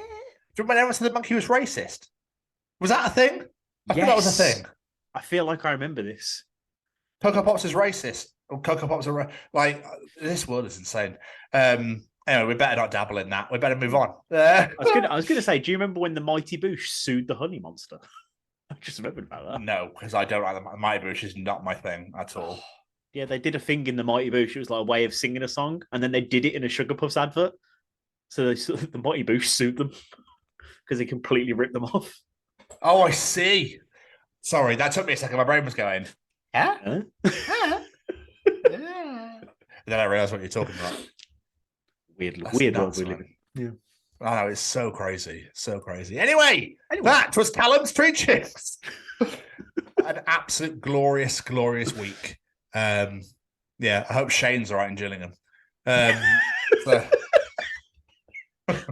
remember when everyone said the monkey was racist? Was that a thing? I thought that was a thing. I feel like I remember this. Cocoa Pops is racist. Or Cocoa Pops are like, this world is insane. Anyway, we better not dabble in that. We better move on. I was going to say, do you remember when the Mighty Boosh sued the Honey Monster? I just remembered about that. No, because I don't like the Mighty Boosh is not my thing at all. Yeah, they did a thing in the Mighty Boosh. It was like a way of singing a song, and then they did it in a Sugar Puffs advert. So the Mighty Boosh sued them because they completely ripped them off. Oh, I see. Sorry, that took me a second. My brain was going, huh? Yeah. And then I realised what you're talking about. Weird world we live in. Yeah. I know, it's so crazy. So crazy. Anyway, that was Callum's Treachings. An absolute glorious, glorious week. Yeah, I hope Shane's all right in Gillingham.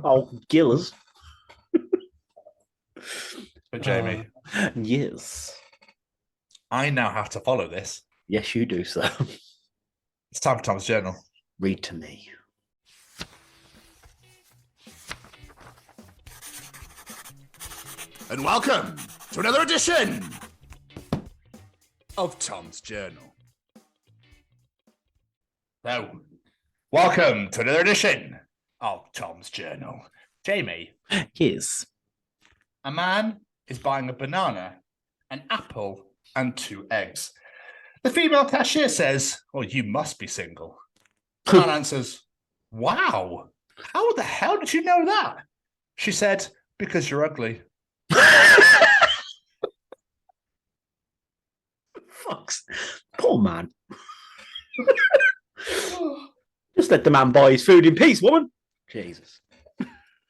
Oh, Gillers. But Jamie. Yes. I now have to follow this. Yes, you do, sir. It's time for Tom's Journal. Read to me. And welcome to another edition of Tom's Journal. So, welcome to another edition of Tom's Journal. Jamie. Yes. A man is buying a banana, an apple, and 2 eggs. The female cashier says, "Well, you must be single." The man answers, "Wow, how the hell did you know that?" She said, "Because you're ugly." Fucks. Poor man. Just let the man buy his food in peace, woman. Jesus.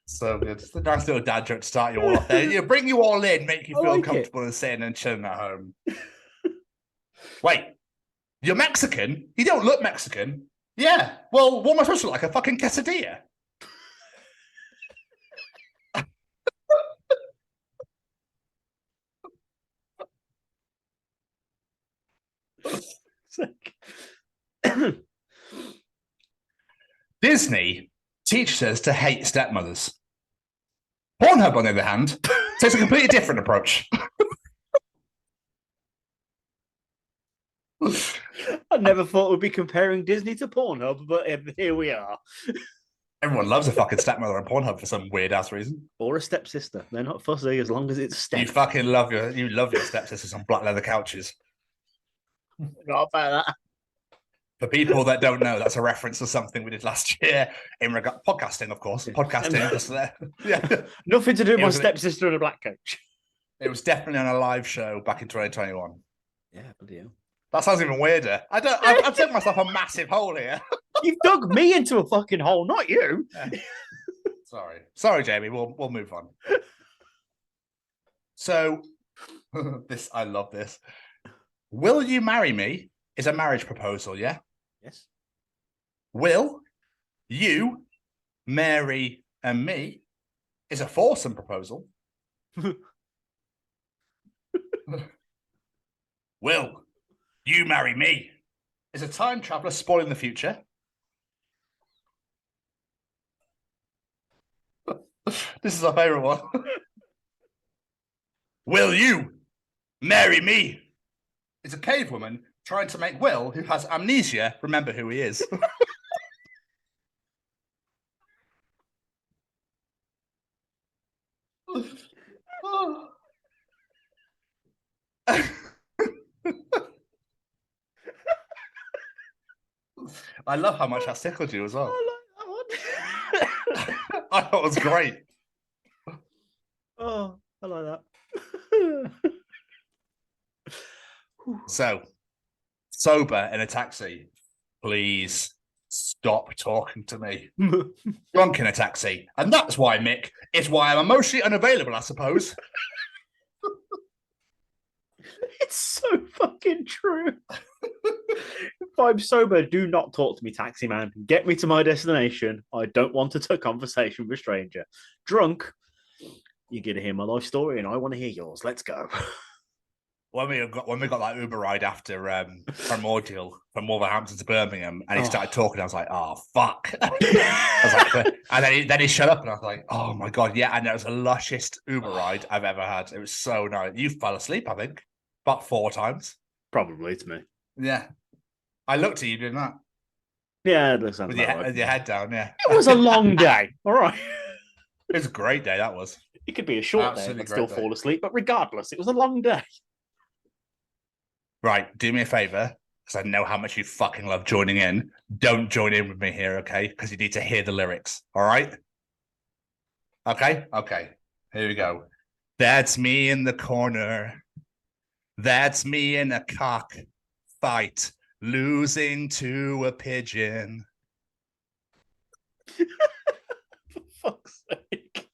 So good. It's a nice little dad joke to start you all off there. You bring you all in, make you feel comfortable and sitting and chilling at home. Wait, you're Mexican? You don't look Mexican. Yeah. Well, what am I supposed to look like? A fucking quesadilla? Disney teaches us to hate stepmothers. Pornhub, on the other hand, takes a completely different approach. I never thought we'd be comparing Disney to Pornhub, but here we are. Everyone loves a fucking stepmother on Pornhub for some weird ass reason. Or a stepsister. They're not fussy as long as it's step. You fucking love your stepsisters on black leather couches. Not about that. For people that don't know, that's a reference to something we did last year in regard podcasting, of course. Podcasting, just there. Yeah. Nothing to do with my stepsister in a black coach. It was definitely on a live show back in 2021. Yeah, bloody hell. That sounds even weirder. I've dug myself a massive hole here. You've dug me into a fucking hole, not you. Sorry, Jamie. We'll move on. So, I love this. Will you marry me? Is a marriage proposal, yeah? Yes. Will you marry and me? Is a foursome proposal. Will you marry me? Is a time traveler spoiling the future. This is our favorite one. Will you marry me? Is a cave woman trying to make Will, who has amnesia, remember who he is. I love how much that tickled you as well. I thought it was great. Oh, I like that. So, sober in a taxi, please stop talking to me. Drunk in a taxi. And that's why, Mick, is why I'm emotionally unavailable, I suppose. It's so fucking true. If I'm sober, do not talk to me, taxi man. Get me to my destination. I don't want to take conversation with a stranger. Drunk, you're going to hear my life story and I want to hear yours. Let's go. When we got that Uber ride after Primordial from Wolverhampton to Birmingham, and he started talking, I was like, "Oh fuck!" I was like, and then he shut up, and I was like, "Oh my god, yeah!" And it was the lushest Uber ride I've ever had. It was so nice. You fell asleep, I think, about 4 times. Probably it's me. Yeah, I looked at you doing that. Yeah, that sounds with about your head down. Yeah, it was a long day. All right, it was a great day. That was. It could be a short Absolutely day, but still great fall asleep. But regardless, it was a long day. Right, do me a favor, because I know how much you fucking love joining in. Don't join in with me here, okay? Because you need to hear the lyrics, all right? Okay? Okay, here we go. That's me in the corner. That's me in a cock fight, losing to a pigeon. For fuck's sake.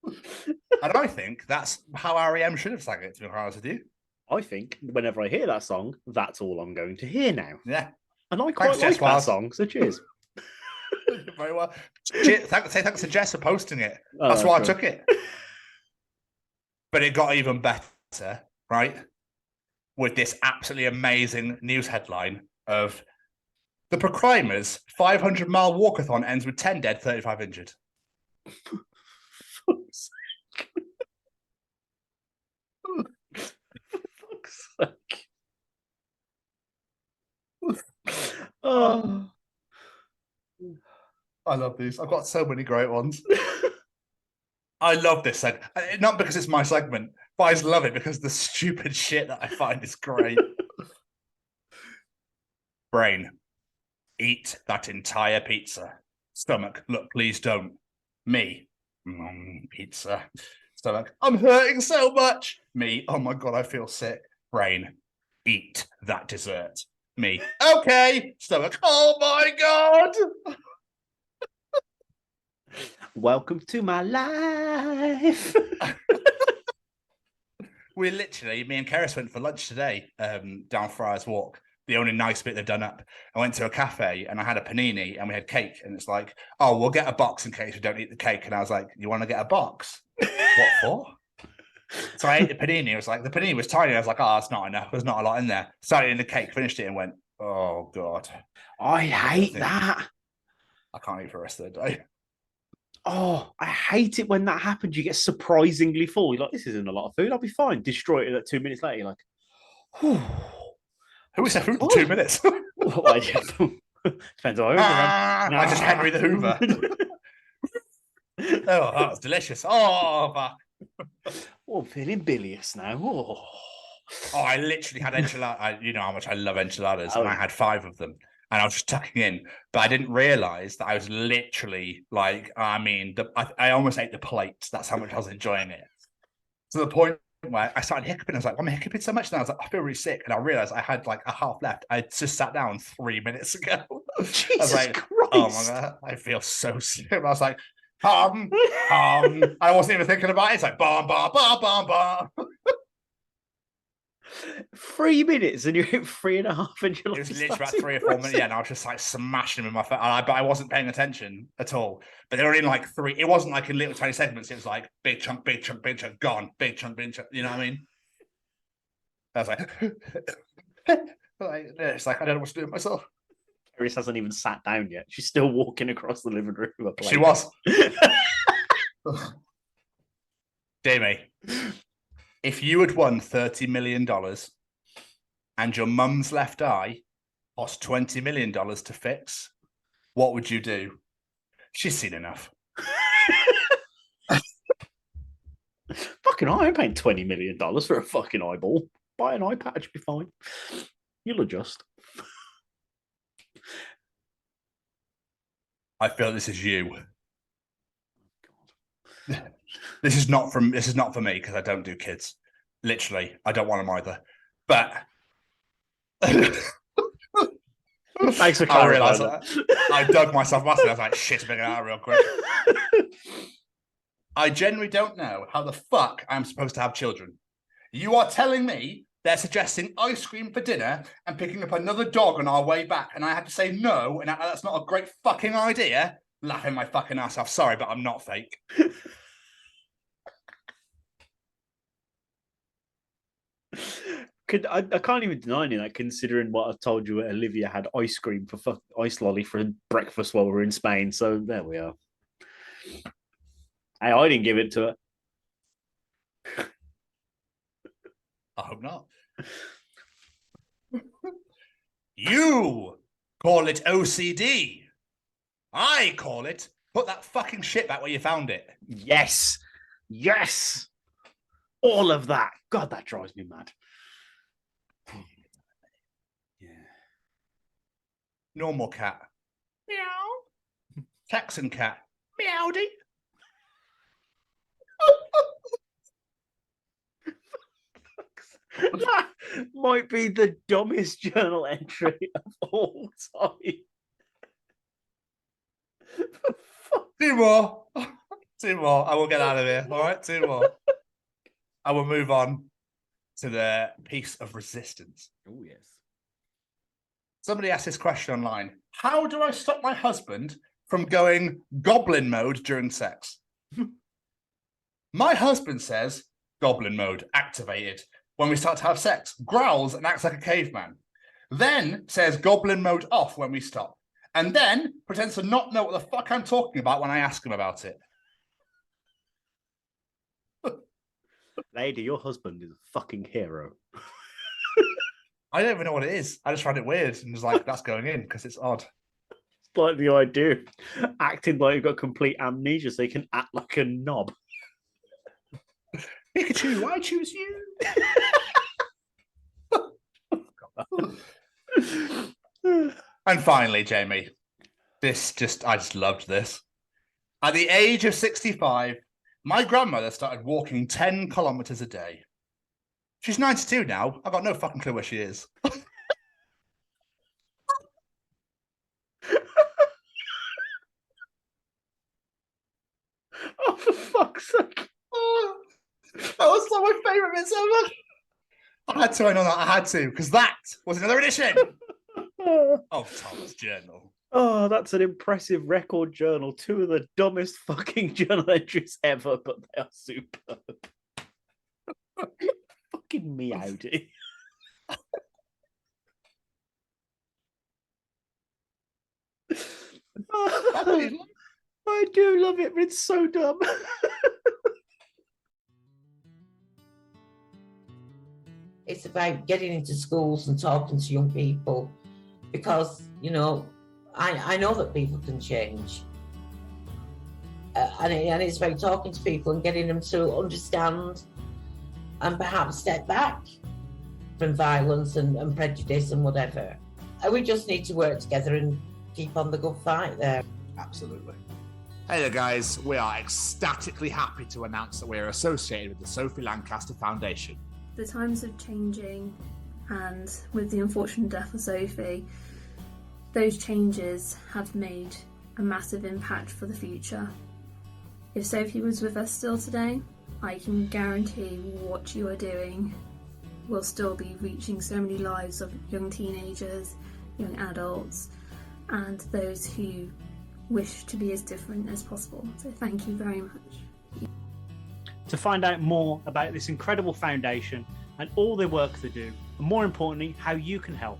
And I think that's how R.E.M. should have sang it, to be honest with you. I think whenever I hear that song, that's all I'm going to hear now. Yeah. And I quite like that song, so cheers. Very well. Thanks to Jess for posting it. That's why I took it. But it got even better, right? With this absolutely amazing news headline of the Procrimers 500-mile walkathon ends with 10 dead, 35 injured. Oh, I love these. I've got so many great ones. I love this segment. Not because it's my segment, but I just love it because the stupid shit that I find is great. Brain, eat that entire pizza. Stomach, look, please don't. Me, pizza. Stomach, I'm hurting so much. Me, oh my God, I feel sick. Brain, eat that dessert. Me, okay. Stomach, oh my God. Welcome to my life. We literally, me and Keris went for lunch today down Friars Walk, the only nice bit they've done up. I went to a cafe and I had a panini and we had cake. And it's like, oh, we'll get a box in case we don't eat the cake. And I was like, you want to get a box? What for? So I ate the panini. It was like, the panini was tiny. I was like, oh, it's not enough. There's not a lot in there. Started in the cake, finished it and went, oh, God. I hate that. I can't eat for the rest of the day. Oh, I hate it when that happens. You get surprisingly full. You're like, this isn't a lot of food. I'll be fine. Destroy it like 2 minutes later. You're like, whew. Who is that food in 2 minutes? Well, depends on I just Henry the Hoover. Oh, that was delicious. Oh, fuck. Oh, I'm feeling bilious now. Oh, I literally had enchiladas. You know how much I love enchiladas, and I had 5 of them. And I was just tucking in, but I didn't realize that I was literally like, I almost ate the plate. That's how much I was enjoying it. To the point where I started hiccuping. I was like, why am I hiccuping so much? And I was like, I feel really sick. And I realized I had like a half left. I just sat down 3 minutes ago. Jesus I was like, Christ. oh my God, I feel so sick. I was like, I wasn't even thinking about it. It's like, bam, bam, bam, bam, bam. 3 minutes and you're at 3.5 and you're like, it was literally about 3 or 4 minutes. Yeah, and I was just like smashing them in my face. But I wasn't paying attention at all. But they were in like 3. It wasn't like in little tiny segments. It was like big chunk, big chunk, big chunk, gone, big chunk, big chunk. You know what I mean? I was like, it's like I don't know what to do with myself. Iris hasn't even sat down yet. She's still walking across the living room with a plate. She was. Jamie, if you had won $30 million and your mum's left eye cost $20 million to fix, what would you do? She's seen enough. Fucking I ain't paying $20 million for a fucking eyeball. Buy an eye patch, be fine. You'll adjust. I feel this is you. This is not for me because I don't do kids. Literally, I don't want them either. But thanks for I realised I dug myself massively. I was like, shit, I'm getting out real quick. I genuinely don't know how the fuck I'm supposed to have children. You are telling me they're suggesting ice cream for dinner and picking up another dog on our way back, and I had to say no, and that's not a great fucking idea. Laughing my fucking ass off. Sorry, but I'm not fake. I can't even deny any of that, considering what I told you. Olivia had ice cream for ice lolly for breakfast while we were in Spain. So there we are. Hey, I didn't give it to her. I hope not. You call it OCD. I call it put that fucking shit back where you found it. Yes. Yes. All of that. God, that drives me mad. Yeah. Normal cat. Meow. Texan cat. Meowdy. That might be the dumbest journal entry of all time. 2 more. 2 more. I will get out of here. All right, 2 more. I will move on to the piece of resistance. Oh, yes. Somebody asked this question online. How do I stop my husband from going goblin mode during sex? My husband says goblin mode activated when we start to have sex, growls and acts like a caveman. Then says goblin mode off when we stop. And then pretends to not know what the fuck I'm talking about when I ask him about it. Lady, your husband is a fucking hero. I don't even know what it is. I just find it weird and was like, that's going in because it's odd. It's like the idea, acting like you've got complete amnesia so you can act like a knob. Pikachu, I choose you. And finally, Jamie, I just loved this. At the age of 65, my grandmother started walking 10 kilometers a day. She's 92 now. I've got no fucking clue where she is. Oh, for fuck's sake. Oh, that was one of my favourite bits ever. I had to, I know that. I had to, because that was another edition of Tom's Journal. Oh, that's an impressive record journal. 2 of the dumbest fucking journal entries ever, but they are superb. Fucking meowdy. I do love it, but it's so dumb. It's about getting into schools and talking to young people because, you know, I know that people can change. And it's about talking to people and getting them to understand and perhaps step back from violence and prejudice and whatever. And we just need to work together and keep on the good fight there. Absolutely. Hey there, guys. We are ecstatically happy to announce that we are associated with the Sophie Lancaster Foundation. The times are changing, and with the unfortunate death of Sophie, those changes have made a massive impact for the future. If Sophie was with us still today, I can guarantee what you are doing will still be reaching so many lives of young teenagers, young adults, and those who wish to be as different as possible. So thank you very much. To find out more about this incredible foundation and all the work they do, and more importantly, how you can help,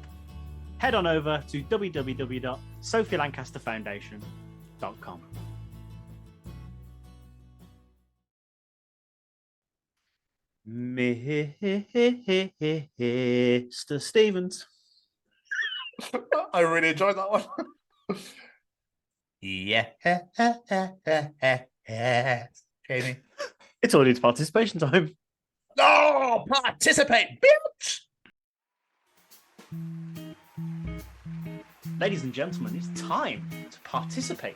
head on over to www.sophielancasterfoundation.com. Mr. Stevens. I really enjoyed that one. Yeah. Jamie. It's audience participation time. Oh, participate, bitch! Ladies and gentlemen, it's time to participate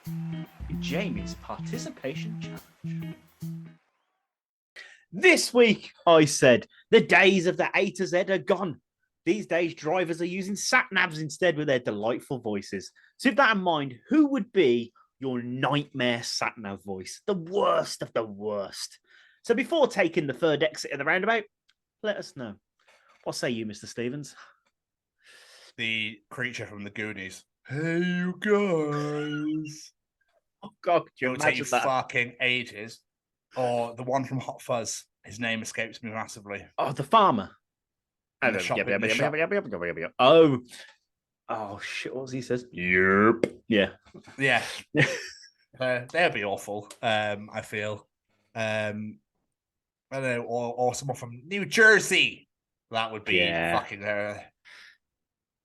in Jamie's participation challenge. This week, I said, the days of the A to Z are gone. These days, drivers are using sat-navs instead with their delightful voices. So with that in mind, who would be your nightmare sat-nav voice? The worst of the worst. So before taking the third exit of the roundabout, let us know. What say you, Mr. Stevens? The creature from the Goonies. Hey, you guys. Oh, God, could you It'll take imagine you that? fucking ages. Or the one from Hot Fuzz. His name escapes me massively. Oh, the farmer. In the shop, in the shop. Oh, shit, what was he says? Yep. Yeah. Yeah. They'd be awful, I feel. I don't know, or someone from New Jersey. That would be fucking... and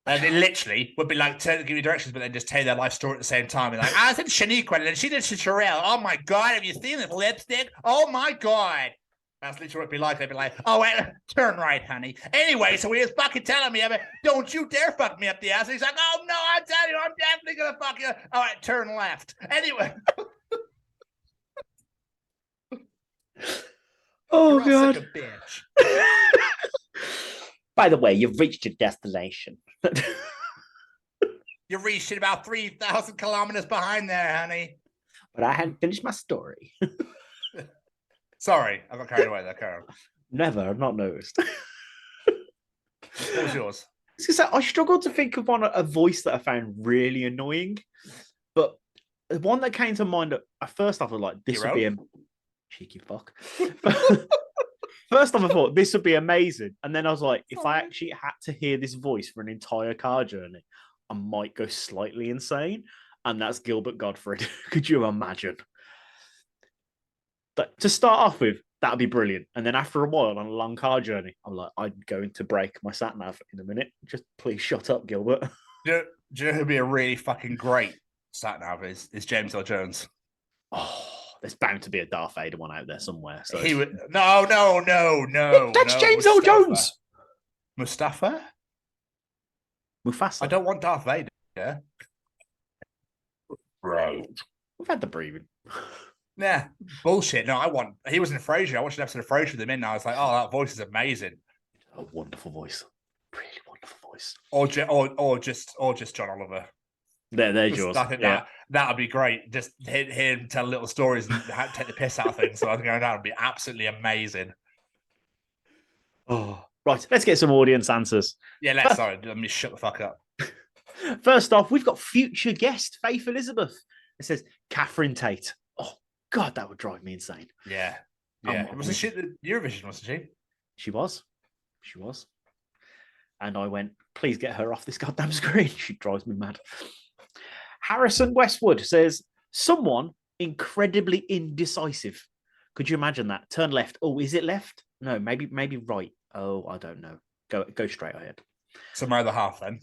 it literally would be like give you directions, but then just tell you their life story at the same time. And like, I said Shaniqua, and then she did Sherelle. Oh my God, have you seen this lipstick? Oh my God. That's literally what it'd be like. They'd be like, oh, wait, turn right, honey. Anyway, so he was fucking telling me, don't you dare fuck me up the ass. And he's like, oh no, I'm telling you, I'm definitely going to fuck you. All right, turn left. Anyway. Oh, You're all God. such a bitch. By the way, you've reached your destination. You reached it about 3,000 kilometers behind there, honey. But I hadn't finished my story. Sorry, I got carried away there, Carol. Never, I've not noticed. What was yours? I struggled to think of a voice that I found really annoying. But the one that came to mind at first off, I was like, this would be a cheeky fuck. First off, I thought this would be amazing. And then I was like, if I actually had to hear this voice for an entire car journey, I might go slightly insane. And that's Gilbert Gottfried. Could you imagine? But to start off with, that'd be brilliant. And then after a while on a long car journey, I'm like, I'm going to break my sat nav in a minute. Just please shut up, Gilbert. Do you know who'd be a really fucking great sat nav is James L. Jones. Oh, there's bound to be a Darth Vader one out there somewhere. So he would no. That's James L. Jones. Mufasa. I don't want Darth Vader. Yeah. Right. We've had the breathing. Yeah, bullshit. No, he was in Frasier. I watched an episode of Frasier with him in, and I was like, oh, that voice is amazing. A wonderful voice. Really wonderful voice. Or just John Oliver. There's yours. I think that'd be great. Just hear him tell little stories and take the piss out of things. So I think that would be absolutely amazing. Oh, right. Let's get some audience answers. Yeah, sorry. Let me shut the fuck up. First off, we've got future guest Faith Elizabeth. It says Catherine Tate. Oh God, that would drive me insane. Yeah. Wasn't she at the Eurovision? Wasn't she? She was. And I went, please get her off this goddamn screen. She drives me mad. Harrison Westwood says, someone incredibly indecisive. Could you imagine that? Turn left. Oh, is it left? No, maybe right. Oh, I don't know. Go straight ahead. So my other half then.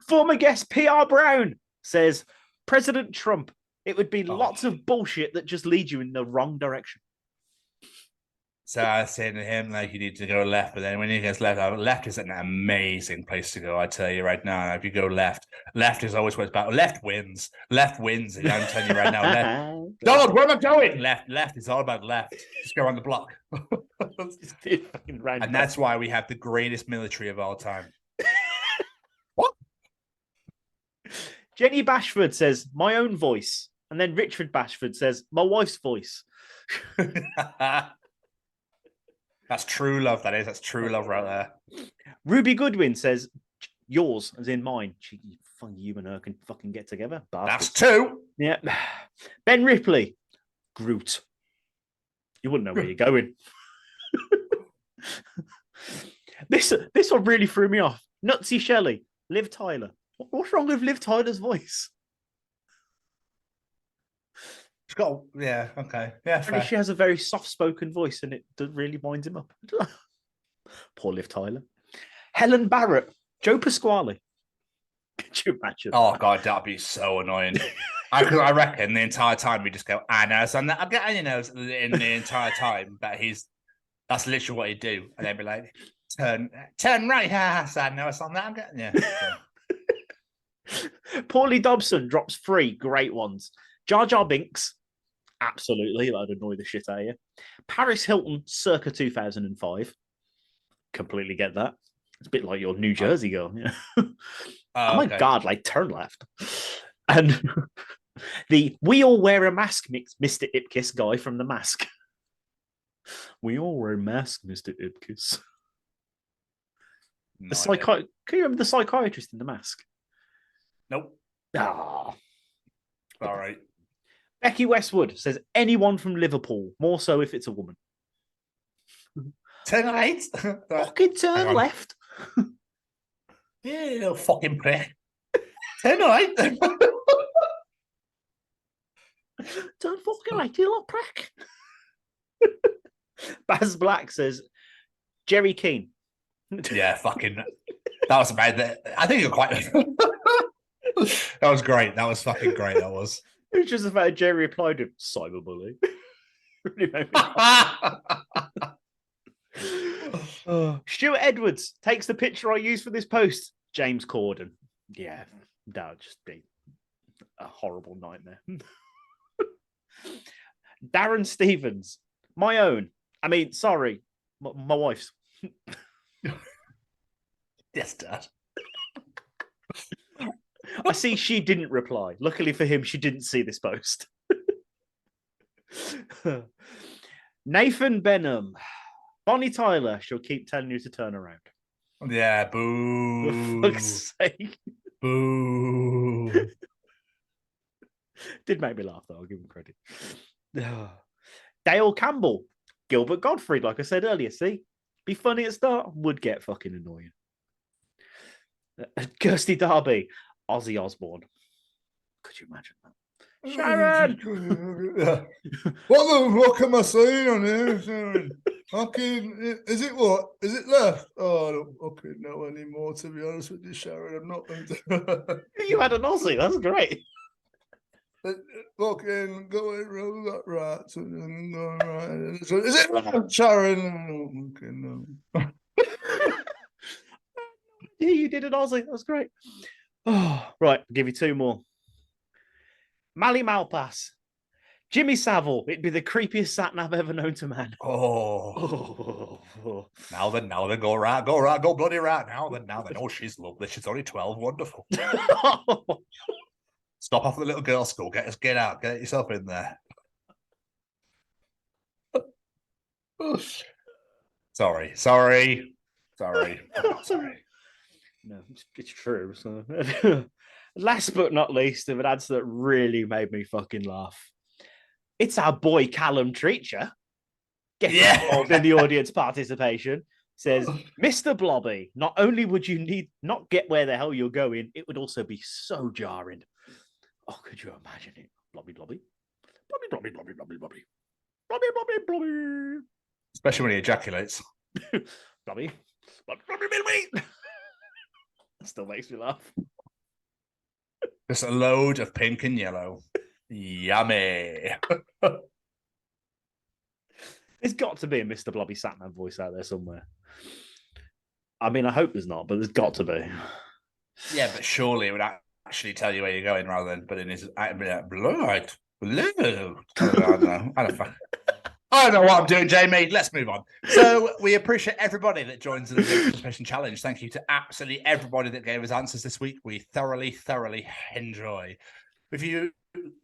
Former guest PR Brown says, President Trump. It would be lots of bullshit that just leads you in the wrong direction. So I was saying to him, like, you need to go left, but then when he goes left is an amazing place to go. I tell you right now, if you go left is always where it's about. Left wins. And I'm telling you right now, left. Donald, where am I going? Left is all about left. Just go around the block. And that's why we have the greatest military of all time. What? Jenny Bashford says, my own voice. And then Richard Bashford says, my wife's voice. That's true love, that is. That's true love right there. Ruby Goodwin says, yours, as in mine. You and her can fucking get together. Bastards. That's two. Yeah. Ben Ripley, Groot. You wouldn't know where you're going. This one really threw me off. Nutsy Shelley, Liv Tyler. What's wrong with Liv Tyler's voice? She's got, yeah, okay. Yeah, fair. She has a very soft-spoken voice and it really winds him up. Poor Liv Tyler. Helen Barrett, Joe Pasquale. Could you imagine? Oh, God, that'd be so annoying. I reckon the entire time we just go, Anna, so I'm getting your nose in the entire time, but that's literally what he'd do. And they'd be like, turn right, so I know it's on that. I'm getting, yeah. Paulie Dobson drops 3 great ones. Jar Jar Binks, absolutely, that'd annoy the shit out of you. Paris Hilton, circa 2005. Completely get that. It's a bit like your New Jersey girl. Yeah. Oh my God, like turn left. And the we all wear a mask Mr. Ipkiss guy from The Mask. We all wear a mask, Mr. Ipkiss. Can you remember the psychiatrist in The Mask? Nope. Ah. All right. Becky Westwood says, anyone from Liverpool, more so if it's a woman. Turn right. Fucking turn left. Yeah, you little fucking prick. Turn right. Turn fucking right, you little prick. Baz Black says, Jerry Keane. Yeah, fucking. That was about that. I think you're quite. That was great. That was fucking great. That was. It was just the fact Jerry replied with cyberbully. Really made me Stuart Edwards takes the picture I used for this post. James Corden. Yeah, that would just be a horrible nightmare. Darren Stevens. My own. I mean, sorry. My wife's. Yes, Dad. I see she didn't reply. Luckily for him, she didn't see this post. Nathan Benham. Bonnie Tyler, she'll keep telling you to turn around. Yeah, boo. For fuck's sake. Boo. Did make me laugh, though. I'll give him credit. Dale Campbell. Gilbert Gottfried, like I said earlier. See? Be funny at start, would get fucking annoying. Kirsty Darby. Ozzy Osbourne. Could you imagine that? Sharon! What the fuck am I saying on here, Sharon? Fucking, is it what? Is it left? Oh, I don't fucking know anymore, to be honest with you, Sharon. I'm not going to. You had an Aussie, that's great. Fucking going right. So going right. So, is it left, Sharon? I don't fucking know. Yeah, you did an Aussie. That's great. Oh, right, I'll give you 2 more. Mally Malpass. Jimmy Savile. It'd be the creepiest satin I've ever known to man. Oh. Now then, go right, go bloody right. Now then. Oh, she's lovely. She's only 12. Wonderful. Stop off at the little girls' school. Get out. Get yourself in there. Sorry. No, it's true. So. Last but not least, of an answer that really made me fucking laugh. It's our boy Callum Treacher. Get involved in the audience participation. Says, Mr. Blobby, not only would you not get where the hell you're going, it would also be so jarring. Oh, could you imagine it? Blobby. Especially when he ejaculates. Blobby. Still makes me laugh. Just a load of pink and yellow. Yummy. There's got to be a Mr. Blobby Satman voice out there somewhere. I mean, I hope there's not, but there's got to be. Yeah, but surely it would actually tell you where you're going rather than putting his blood. Blue. I don't know what I'm doing, Jamie. Let's move on. So we appreciate everybody that joins the James Participation Challenge. Thank you to absolutely everybody that gave us answers this week. We thoroughly enjoy. If you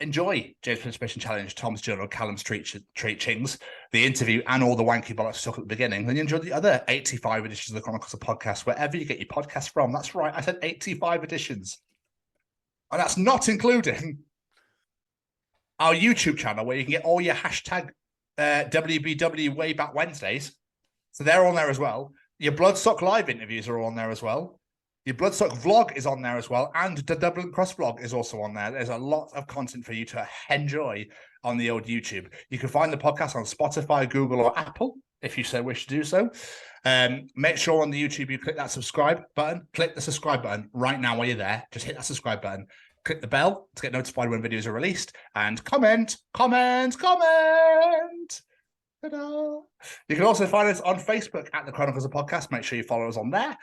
enjoy James Participation Challenge, Tom's Journal, Callum's Treachings, the interview, and all the wanky bollocks talk at the beginning, then you enjoy the other 85 editions of the Chronicles of Podcast, wherever you get your podcast from. That's right. I said 85 editions. And that's not including our YouTube channel, where you can get all your hashtag WBW Way Back Wednesdays. So they're on there as well. Your Bloodstock Live interviews are all on there as well. Your Bloodstock vlog is on there as well. And the Dublin Cross vlog is also on there. There's a lot of content for you to enjoy on the old YouTube. You can find the podcast on Spotify, Google, or Apple, if you so wish to do so. Make sure on the YouTube you click that subscribe button. Click the subscribe button right now while you're there. Just hit that subscribe button. Click the bell to get notified when videos are released, and comment. Ta-da. You can also find us on Facebook at the Chronicles of Podcast. Make sure you follow us on there.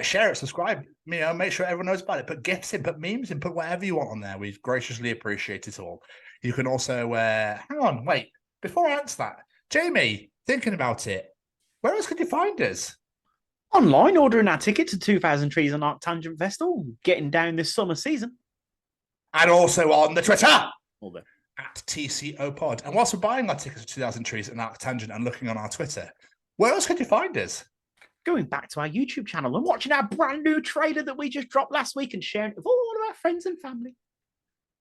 Share it, subscribe. Make sure everyone knows about it. Put gifts in, put memes in, put whatever you want on there. We graciously appreciate it all. You can also hang on, wait. Before I answer that, Jamie, thinking about it, where else could you find us? Online, ordering our ticket to 2000 Trees and Arctangent Festival, getting down this summer season. And also on the Twitter at TCO Pod. And whilst we're buying our tickets for 2000 Trees and Arctangent and looking on our Twitter, where else could you find us? Going back to our YouTube channel and watching our brand new trailer that we just dropped last week and sharing it with all of our friends and family.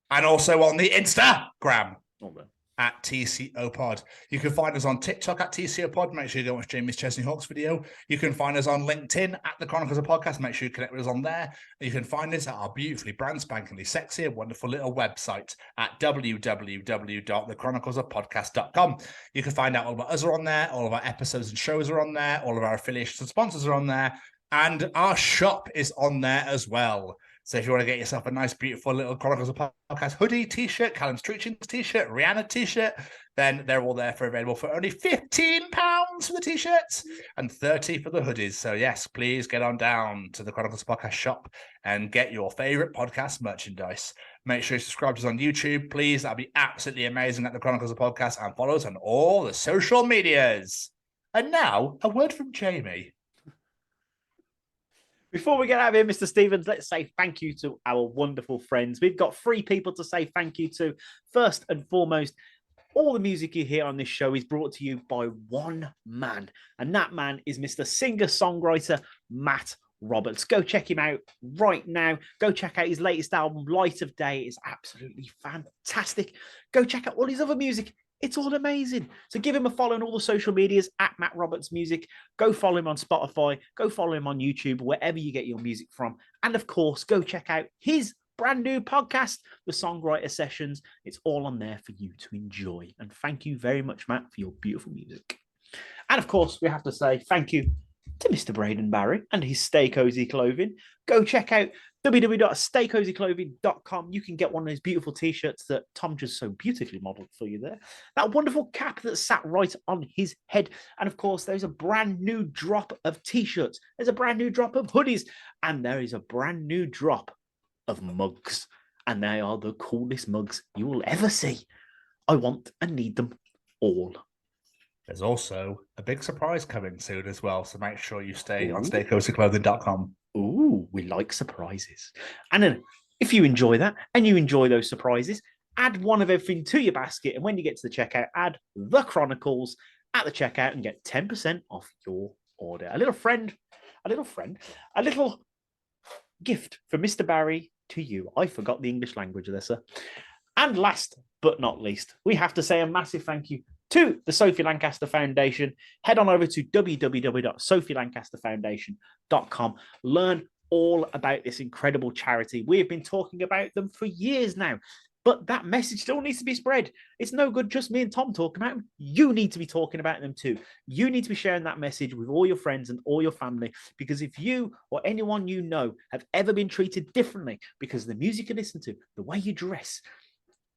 And also on the Instagram at TCO Pod. You can find us on TikTok at TCO Pod. Make sure you go watch Jamie's Chesney Hawks video. You can find us on LinkedIn at the Chronicles of Podcast. Make sure you connect with us on there. You can find us at our beautifully brand spankingly sexy and wonderful little website at www.thechroniclesofpodcast.com. You can find out all about us are on there. All of our episodes and shows are on there. All of our affiliations and sponsors are on there. And our shop is on there as well. So if you want to get yourself a nice, beautiful little Chronicles of Podcast hoodie, t-shirt, Callum's Treachings t-shirt, Rihanna t-shirt, then they're all there for available for only £15 for the t-shirts and $30 for the hoodies. So yes, please get on down to the Chronicles of Podcast shop and get your favorite podcast merchandise. Make sure you subscribe to us on YouTube, please. That'd be absolutely amazing at the Chronicles of Podcast, and follow us on all the social medias. And now, a word from Jamie. Before we get out of here, Mr. Stevens, let's say thank you to our wonderful friends. We've got 3 people to say thank you to. First and foremost, all the music you hear on this show is brought to you by one man, and that man is Mr. Singer-songwriter Matt Roberts. Go check him out right now. Go check out his latest album, Light of Day. It's absolutely fantastic. Go check out all his other music. It's all amazing. So give him a follow on all the social medias at Matt Roberts Music. Go follow him on Spotify. Go follow him on YouTube, wherever you get your music from. And of course, go check out his brand new podcast, The Songwriter Sessions. It's all on there for you to enjoy. And thank you very much, Matt, for your beautiful music. And of course, we have to say thank you to Mr. Braden Barry and his Stay Cozy clothing. Go check out www.staycozyclothing.com. You can get one of those beautiful t-shirts that Tom just so beautifully modeled for you there. That wonderful cap that sat right on his head. And of course, there's a brand new drop of t-shirts. There's a brand new drop of hoodies. And there is a brand new drop of mugs. And they are the coolest mugs you will ever see. I want and need them all. There's also a big surprise coming soon as well. So make sure you stay on staycozyclothing.com. Ooh, we like surprises. And then if you enjoy that and you enjoy those surprises, add one of everything to your basket. And when you get to the checkout, add The Chronicles at the checkout and get 10% off your order. A little gift from Mr. Barry to you. I forgot the English language there, sir. And last but not least, we have to say a massive thank you to the Sophie Lancaster Foundation. Head on over to www.sophielancasterfoundation.com. Learn all about this incredible charity. We have been talking about them for years now, but that message still needs to be spread. It's no good just me and Tom talking about them. You need to be talking about them too. You need to be sharing that message with all your friends and all your family, because if you or anyone you know have ever been treated differently because of the music you listen to, the way you dress,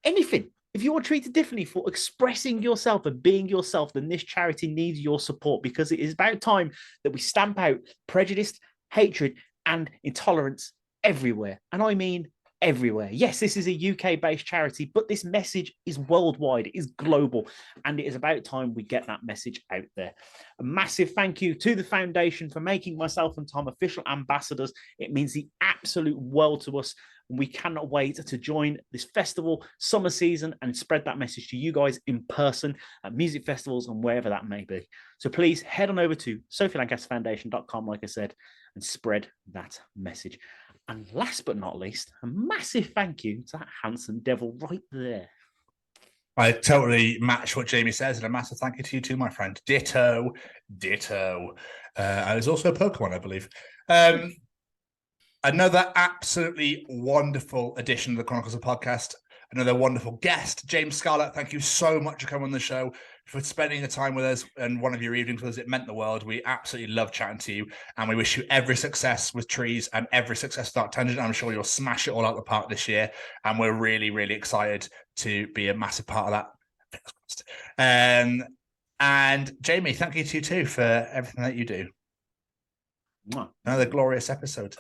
anything, If you are treated differently for expressing yourself and being yourself, then this charity needs your support, because it is about time that we stamp out prejudice, hatred, and intolerance everywhere. And I mean everywhere. Yes, this is a UK-based charity, but this message is worldwide, it is global, and it is about time we get that message out there. A massive thank you to the foundation for making myself and Tom official ambassadors. It means the absolute world to us. We cannot wait to join this festival summer season and spread that message to you guys in person at music festivals and wherever that may be. So please head on over to sophielancasterfoundation.com, like I said, and spread that message. And last but not least, a massive thank you to that handsome devil right there. I totally match what Jamie says, and a massive thank you to you too, my friend. Ditto, ditto. There's also a Pokemon, I believe. Another absolutely wonderful edition of the Chronicles of Podcast. Another wonderful guest, James Scarlett. Thank you so much for coming on the show, for spending the time with us and one of your evenings with us. It meant the world. We absolutely love chatting to you, and we wish you every success with Trees and every success with Arctangent. I'm sure you'll smash it all out the park this year, and we're really, really excited to be a massive part of that. And Jamie, thank you to you too for everything that you do. Another glorious episode.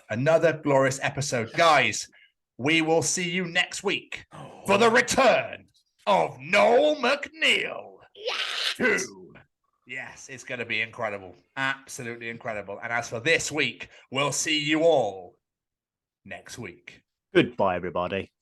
Guys, we will see you next week for the return of Noel McNeil. Yes! Yes, it's going to be incredible. Absolutely incredible. And as for this week, we'll see you all next week. Goodbye, everybody.